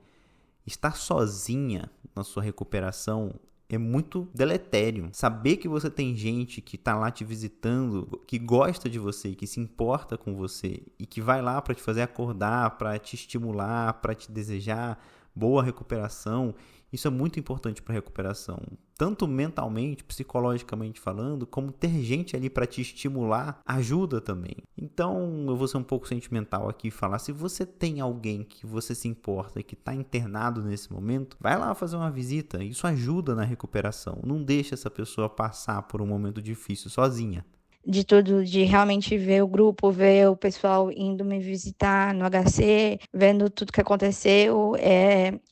estar sozinha na sua recuperação é muito deletério. Saber que você tem gente que está lá te visitando, que gosta de você, que se importa com você e que vai lá para te fazer acordar, para te estimular, para te desejar boa recuperação, isso é muito importante para a recuperação. Tanto mentalmente, psicologicamente falando, como ter gente ali para te estimular ajuda também. Então, eu vou ser um pouco sentimental aqui e falar, se você tem alguém que você se importa e que está internado nesse momento, vai lá fazer uma visita. Isso ajuda na recuperação. Não deixa essa pessoa passar por um momento difícil sozinha. De tudo, de realmente ver o grupo, ver o pessoal indo me visitar no HC, vendo tudo que aconteceu.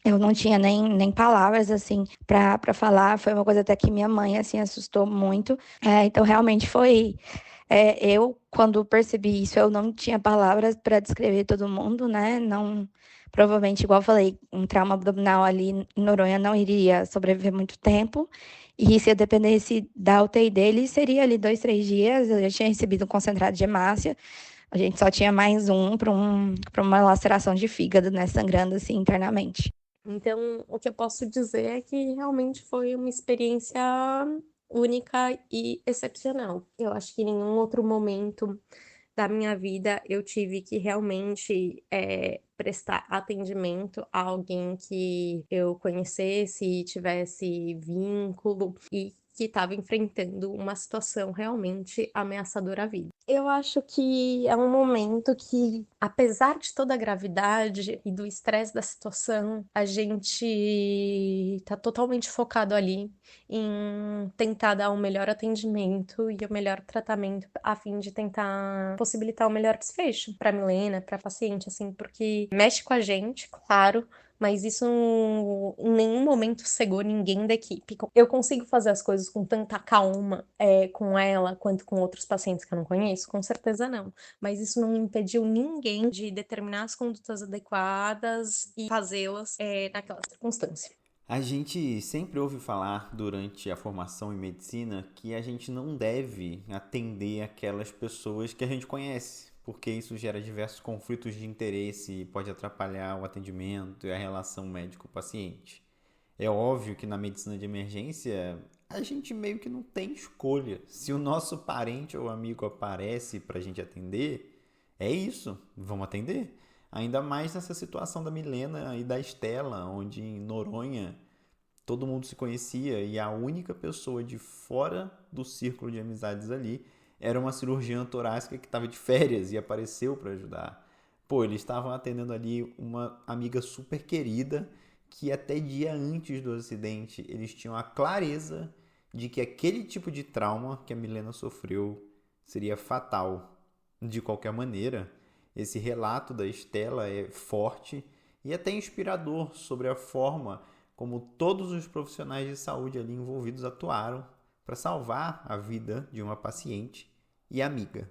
Eu não tinha nem palavras, assim, para falar. Foi uma coisa até que minha mãe, assim, assustou muito. Então, realmente foi... eu, quando percebi isso, eu não tinha palavras para descrever todo mundo, né? Não, provavelmente, igual eu falei, um trauma abdominal ali em Noronha não iria sobreviver muito tempo. E se eu dependesse da UTI dele, seria ali 2, 3 dias. Eu já tinha recebido um concentrado de hemácia. A gente só tinha mais um para uma laceração de fígado, né? Sangrando assim internamente. Então, o que eu posso dizer é que realmente foi uma experiência única e excepcional. Eu acho que em nenhum outro momento da minha vida eu tive que realmente prestar atendimento a alguém que eu conhecesse e tivesse vínculo e que estava enfrentando uma situação realmente ameaçadora à vida. Eu acho que é um momento que, apesar de toda a gravidade e do estresse da situação, a gente está totalmente focado ali em tentar dar um melhor atendimento e o melhor tratamento a fim de tentar possibilitar o melhor desfecho para Milena, para a paciente, assim, porque mexe com a gente, claro, mas isso em nenhum momento cegou ninguém da equipe. Eu consigo fazer as coisas com tanta calma com ela quanto com outros pacientes que eu não conheço? Com certeza não. Mas isso não impediu ninguém de determinar as condutas adequadas e fazê-las naquela circunstância. A gente sempre ouve falar durante a formação em medicina que a gente não deve atender aquelas pessoas que a gente conhece, porque isso gera diversos conflitos de interesse e pode atrapalhar o atendimento e a relação médico-paciente. É óbvio que na medicina de emergência a gente meio que não tem escolha. Se o nosso parente ou amigo aparece pra gente atender, é isso, vamos atender. Ainda mais nessa situação da Milena e da Estela, onde em Noronha todo mundo se conhecia e a única pessoa de fora do círculo de amizades ali era uma cirurgiã torácica que estava de férias e apareceu para ajudar. Pô, eles estavam atendendo ali uma amiga super querida que até dia antes do acidente eles tinham a clareza de que aquele tipo de trauma que a Milena sofreu seria fatal. De qualquer maneira, esse relato da Estela é forte e até inspirador sobre a forma como todos os profissionais de saúde ali envolvidos atuaram para salvar a vida de uma paciente e amiga.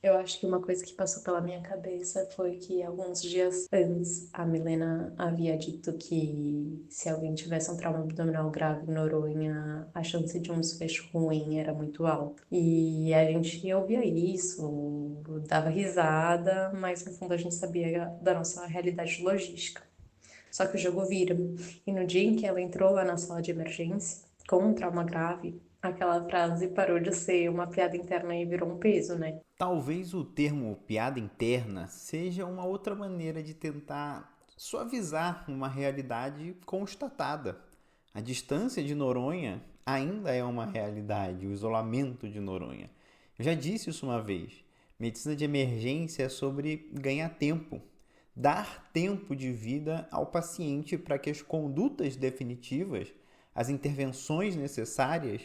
Eu acho que uma coisa que passou pela minha cabeça foi que alguns dias antes a Milena havia dito que se alguém tivesse um trauma abdominal grave em Noronha, a chance de um desfecho ruim era muito alta. E a gente ouvia isso, dava risada, mas no fundo a gente sabia da nossa realidade logística. Só que o jogo vira. E no dia em que ela entrou lá na sala de emergência, com um trauma grave, aquela frase parou de ser uma piada interna e virou um peso, né? Talvez o termo piada interna seja uma outra maneira de tentar suavizar uma realidade constatada. A distância de Noronha ainda é uma realidade, o isolamento de Noronha. Eu já disse isso uma vez. Medicina de emergência é sobre ganhar tempo. Dar tempo de vida ao paciente para que as condutas definitivas, as intervenções necessárias,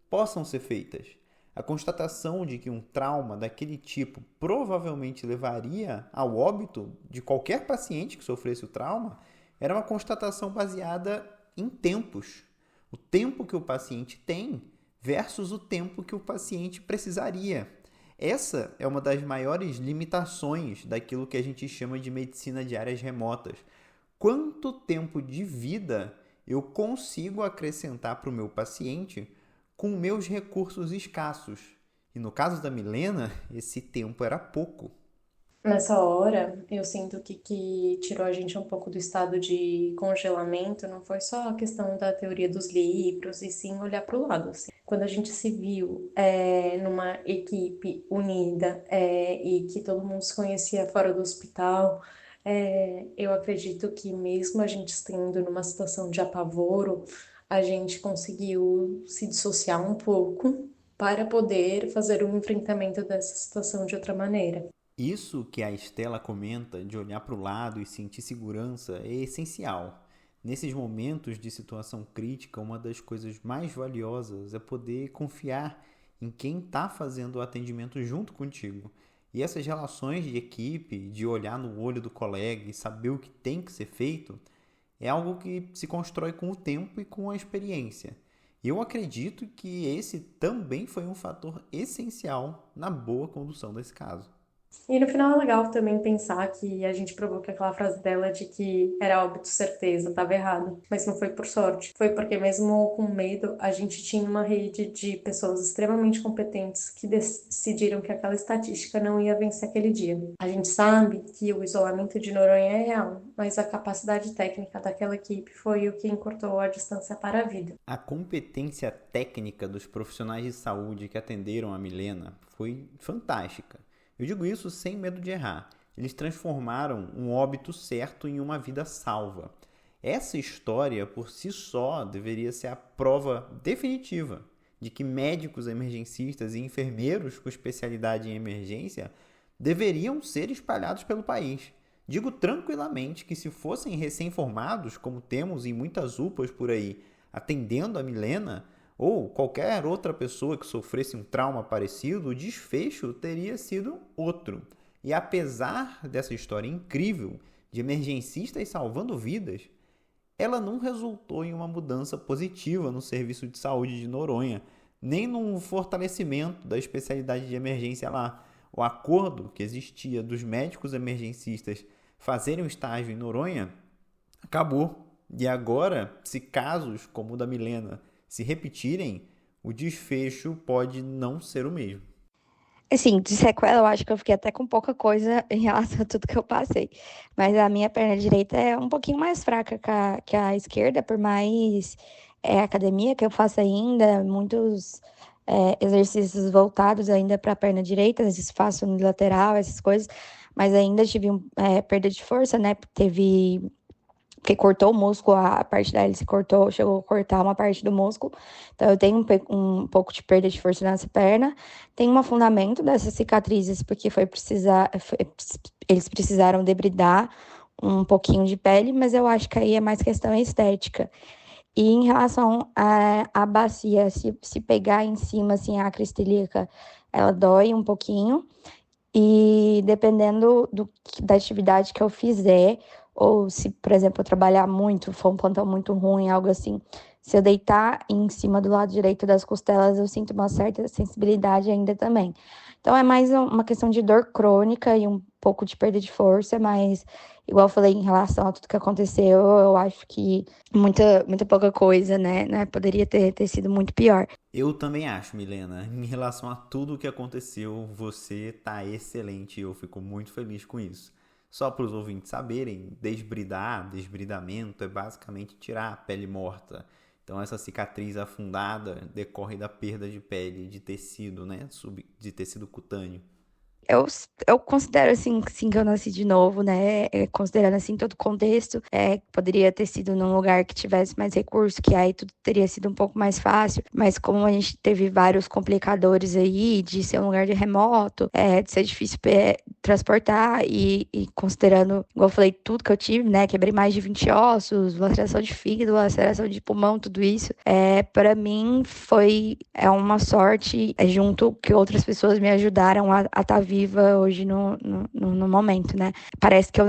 possam ser feitas. A constatação de que um trauma daquele tipo provavelmente levaria ao óbito de qualquer paciente que sofresse o trauma era uma constatação baseada em tempos. O tempo que o paciente tem versus o tempo que o paciente precisaria. Essa é uma das maiores limitações daquilo que a gente chama de medicina de áreas remotas. Quanto tempo de vida eu consigo acrescentar para o meu paciente com meus recursos escassos? E no caso da Milena, esse tempo era pouco. Nessa hora, eu sinto que tirou a gente um pouco do estado de congelamento, não foi só a questão da teoria dos livros, e sim olhar para o lado. Assim. Quando a gente se viu numa equipe unida e que todo mundo se conhecia fora do hospital, eu acredito que mesmo a gente estando numa situação de apavoro, a gente conseguiu se dissociar um pouco para poder fazer um enfrentamento dessa situação de outra maneira. Isso que a Estela comenta de olhar para o lado e sentir segurança é essencial. Nesses momentos de situação crítica, uma das coisas mais valiosas é poder confiar em quem está fazendo o atendimento junto contigo. E essas relações de equipe, de olhar no olho do colega e saber o que tem que ser feito, é algo que se constrói com o tempo e com a experiência. Eu acredito que esse também foi um fator essencial na boa condução desse caso. E no final é legal também pensar que a gente provou que aquela frase dela de que era óbito certeza estava errado, mas não foi por sorte. Foi porque mesmo com medo, a gente tinha uma rede de pessoas extremamente competentes que decidiram que aquela estatística não ia vencer aquele dia. A gente sabe que o isolamento de Noronha é real, mas a capacidade técnica daquela equipe foi o que encurtou a distância para a vida. A competência técnica dos profissionais de saúde que atenderam a Milena foi fantástica. Eu digo isso sem medo de errar. Eles transformaram um óbito certo em uma vida salva. Essa história, por si só, deveria ser a prova definitiva de que médicos emergencistas e enfermeiros com especialidade em emergência deveriam ser espalhados pelo país. Digo tranquilamente que se fossem recém-formados, como temos em muitas UPAs por aí, atendendo a Milena, ou qualquer outra pessoa que sofresse um trauma parecido, o desfecho teria sido outro. E apesar dessa história incrível de emergencistas salvando vidas, ela não resultou em uma mudança positiva no serviço de saúde de Noronha, nem num fortalecimento da especialidade de emergência lá. O acordo que existia dos médicos emergencistas fazerem um estágio em Noronha acabou. E agora, se casos como o da Milena se repetirem, o desfecho pode não ser o mesmo. Assim, de sequela, eu acho que eu fiquei até com pouca coisa em relação a tudo que eu passei. Mas a minha perna direita é um pouquinho mais fraca que a esquerda, por mais academia que eu faço ainda, muitos exercícios voltados ainda para a perna direita, esse faço unilateral, essas coisas, mas ainda tive perda de força, né? Porque cortou o músculo, a parte da hélice cortou, chegou a cortar uma parte do músculo. Então, eu tenho um pouco de perda de força nessa perna. Tem um afundamento dessas cicatrizes, porque eles precisaram debridar um pouquinho de pele, mas eu acho que aí é mais questão estética. E em relação à bacia, se pegar em cima, assim, a crista ilíaca, ela dói um pouquinho. E dependendo da atividade que eu fizer, ou se, por exemplo, eu trabalhar muito, for um plantão muito ruim, algo assim, se eu deitar em cima do lado direito das costelas, eu sinto uma certa sensibilidade ainda também. Então é mais uma questão de dor crônica e um pouco de perda de força, mas igual eu falei em relação a tudo que aconteceu, eu acho que muita pouca coisa, né? Poderia ter sido muito pior. Eu também acho, Milena. Em relação a tudo o que aconteceu, você tá excelente e eu fico muito feliz com isso. Só para os ouvintes saberem, desbridamento é basicamente tirar a pele morta. Então essa cicatriz afundada decorre da perda de pele, de tecido, né? De tecido cutâneo. Eu considero, assim, sim, que eu nasci de novo, né? Considerando, assim, todo o contexto, poderia ter sido num lugar que tivesse mais recurso, que aí tudo teria sido um pouco mais fácil. Mas como a gente teve vários complicadores aí, de ser um lugar de remoto, de ser difícil transportar, e considerando, igual eu falei, tudo que eu tive, né? Quebrei mais de 20 ossos, laceração de fígado, laceração de pulmão, tudo isso. Para mim, uma sorte, junto que outras pessoas me ajudaram a estar viva hoje no momento, né? Parece que eu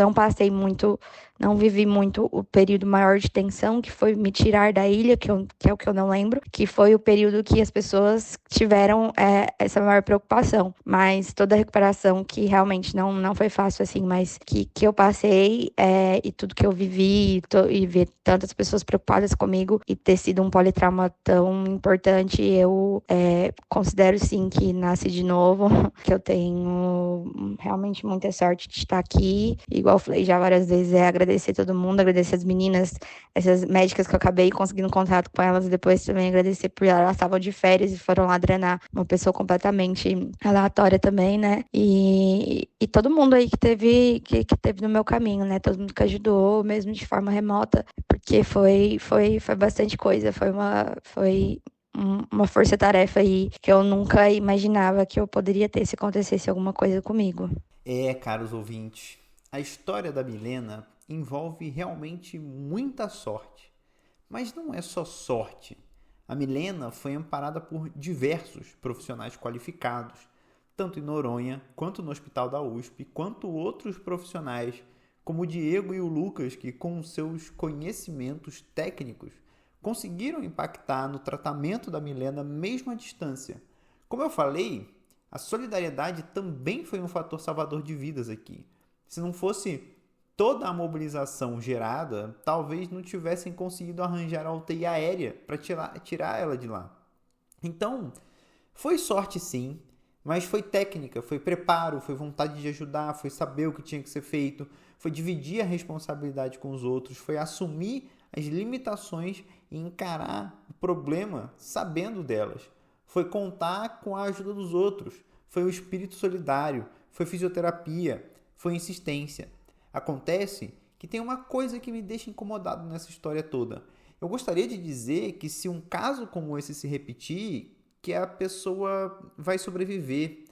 não vivi muito o período maior de tensão, que foi me tirar da ilha, que é o que eu não lembro, que foi o período que as pessoas tiveram essa maior preocupação. Mas toda a recuperação, que realmente não foi fácil assim, mas que eu passei, e tudo que eu vivi, e ver tantas pessoas preocupadas comigo, e ter sido um politrauma tão importante, eu considero sim que nasci de novo, que eu tenho realmente muita sorte de estar aqui. Igual eu falei já várias vezes, agradecer todo mundo, agradecer as meninas, essas médicas que eu acabei conseguindo contato com elas, e depois também agradecer por elas estavam de férias e foram lá drenar uma pessoa completamente aleatória também, né? E todo mundo aí que teve no meu caminho, né? Todo mundo que ajudou, mesmo de forma remota, porque foi bastante coisa, foi uma força-tarefa aí que eu nunca imaginava que eu poderia ter se acontecesse alguma coisa comigo. Caros ouvintes, a história da Milena envolve realmente muita sorte. Mas não é só sorte. A Milena foi amparada por diversos profissionais qualificados, tanto em Noronha, quanto no Hospital da USP, quanto outros profissionais, como o Diego e o Lucas, que com seus conhecimentos técnicos conseguiram impactar no tratamento da Milena mesmo à distância. Como eu falei, a solidariedade também foi um fator salvador de vidas aqui. Se não fosse toda a mobilização gerada, talvez não tivessem conseguido arranjar a UTI aérea para tirar ela de lá. Então, foi sorte sim, mas foi técnica, foi preparo, foi vontade de ajudar, foi saber o que tinha que ser feito, foi dividir a responsabilidade com os outros, foi assumir as limitações e encarar o problema sabendo delas. Foi contar com a ajuda dos outros, foi o espírito solidário, foi fisioterapia, foi insistência. Acontece que tem uma coisa que me deixa incomodado nessa história toda. Eu gostaria de dizer que se um caso como esse se repetir, que a pessoa vai sobreviver.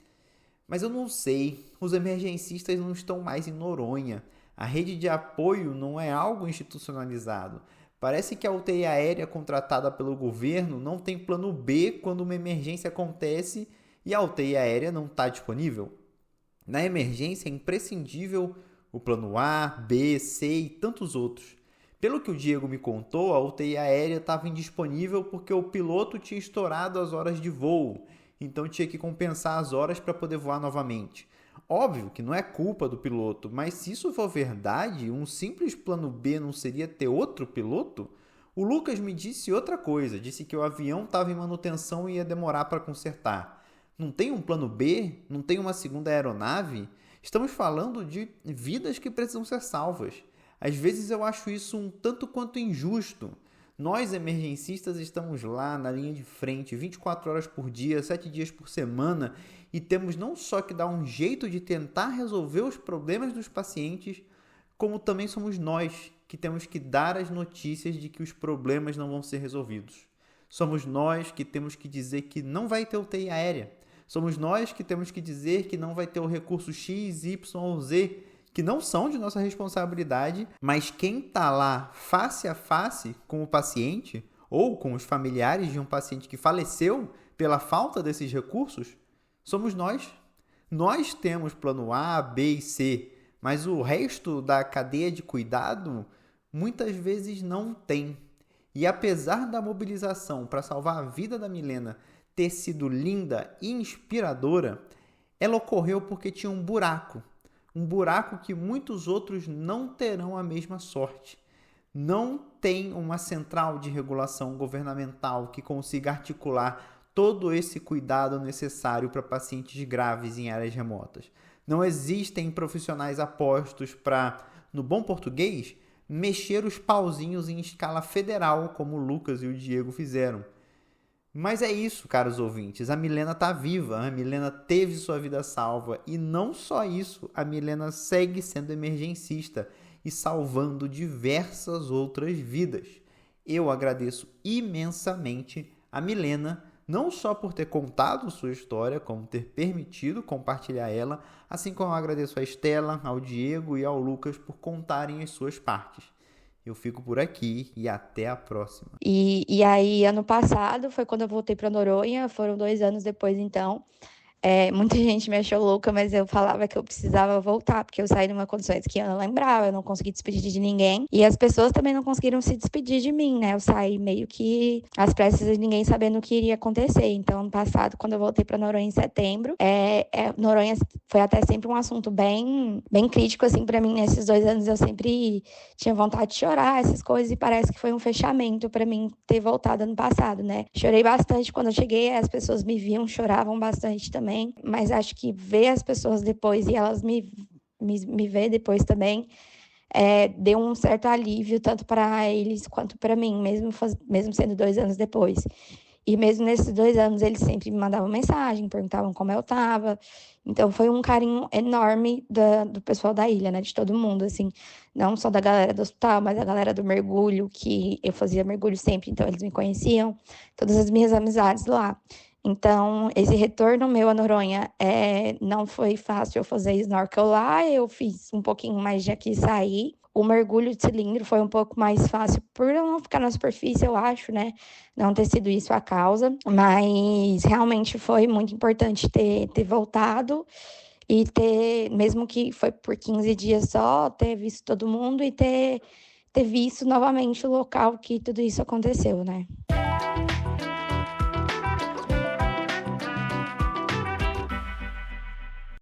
Mas eu não sei, os emergencistas não estão mais em Noronha. A rede de apoio não é algo institucionalizado. Parece que a UTI aérea contratada pelo governo não tem plano B quando uma emergência acontece e a UTI aérea não está disponível. Na emergência é imprescindível o plano A, B, C e tantos outros. Pelo que o Diego me contou, a UTI aérea estava indisponível porque o piloto tinha estourado as horas de voo, então tinha que compensar as horas para poder voar novamente. Óbvio que não é culpa do piloto, mas se isso for verdade, um simples plano B não seria ter outro piloto? O Lucas me disse outra coisa, disse que o avião estava em manutenção e ia demorar para consertar. Não tem um plano B? Não tem uma segunda aeronave? Estamos falando de vidas que precisam ser salvas. Às vezes eu acho isso um tanto quanto injusto. Nós, emergencistas, estamos lá na linha de frente, 24 horas por dia, 7 dias por semana, e temos não só que dar um jeito de tentar resolver os problemas dos pacientes, como também somos nós que temos que dar as notícias de que os problemas não vão ser resolvidos. Somos nós que temos que dizer que não vai ter UTI aérea. Somos nós que temos que dizer que não vai ter o recurso X, Y ou Z, que não são de nossa responsabilidade, mas quem está lá face a face com o paciente ou com os familiares de um paciente que faleceu pela falta desses recursos, somos nós. Nós temos plano A, B e C, mas o resto da cadeia de cuidado muitas vezes não tem. E apesar da mobilização para salvar a vida da Milena ter sido linda e inspiradora, ela ocorreu porque tinha um buraco que muitos outros não terão a mesma sorte. Não tem uma central de regulação governamental que consiga articular todo esse cuidado necessário para pacientes graves em áreas remotas. Não existem profissionais apostos para, no bom português, mexer os pauzinhos em escala federal, como o Lucas e o Diego fizeram. Mas é isso, caros ouvintes, a Milena está viva, a Milena teve sua vida salva e não só isso, a Milena segue sendo emergencista e salvando diversas outras vidas. Eu agradeço imensamente a Milena, não só por ter contado sua história, como ter permitido compartilhar ela, assim como eu agradeço a Estela, ao Diego e ao Lucas por contarem as suas partes. Eu fico por aqui e até a próxima. E aí, ano passado, foi quando eu voltei para Noronha, foram 2 anos depois, então. Muita gente me achou louca, mas eu falava que eu precisava voltar, porque eu saí numa condições que eu não lembrava, eu não consegui despedir de ninguém, e as pessoas também não conseguiram se despedir de mim, né? Eu saí meio que às pressas e ninguém sabendo o que iria acontecer. Então, ano passado, quando eu voltei para Noronha em setembro, Noronha foi até sempre um assunto bem crítico, assim, para mim. Nesses 2 anos eu sempre tinha vontade de chorar, essas coisas, e parece que foi um fechamento para mim ter voltado ano passado, né? Chorei bastante quando eu cheguei, as pessoas me viam, choravam bastante também. Mas acho que ver as pessoas depois e elas me ver depois também deu um certo alívio, tanto para eles quanto para mim, mesmo sendo 2 anos depois. E mesmo nesses 2 anos, eles sempre me mandavam mensagem, perguntavam como eu estava. Então, foi um carinho enorme do pessoal da ilha, né? De todo mundo, assim. Não só da galera do hospital, mas da galera do mergulho, que eu fazia mergulho sempre, então eles me conheciam. Todas as minhas amizades lá. Então, esse retorno meu a Noronha não foi fácil eu fazer snorkel lá, eu fiz um pouquinho mais de aqui sair. O mergulho de cilindro foi um pouco mais fácil por eu não ficar na superfície, eu acho, né? Não ter sido isso a causa, mas realmente foi muito importante ter voltado e mesmo que foi por 15 dias só, ter visto todo mundo e ter visto novamente o local que tudo isso aconteceu, né?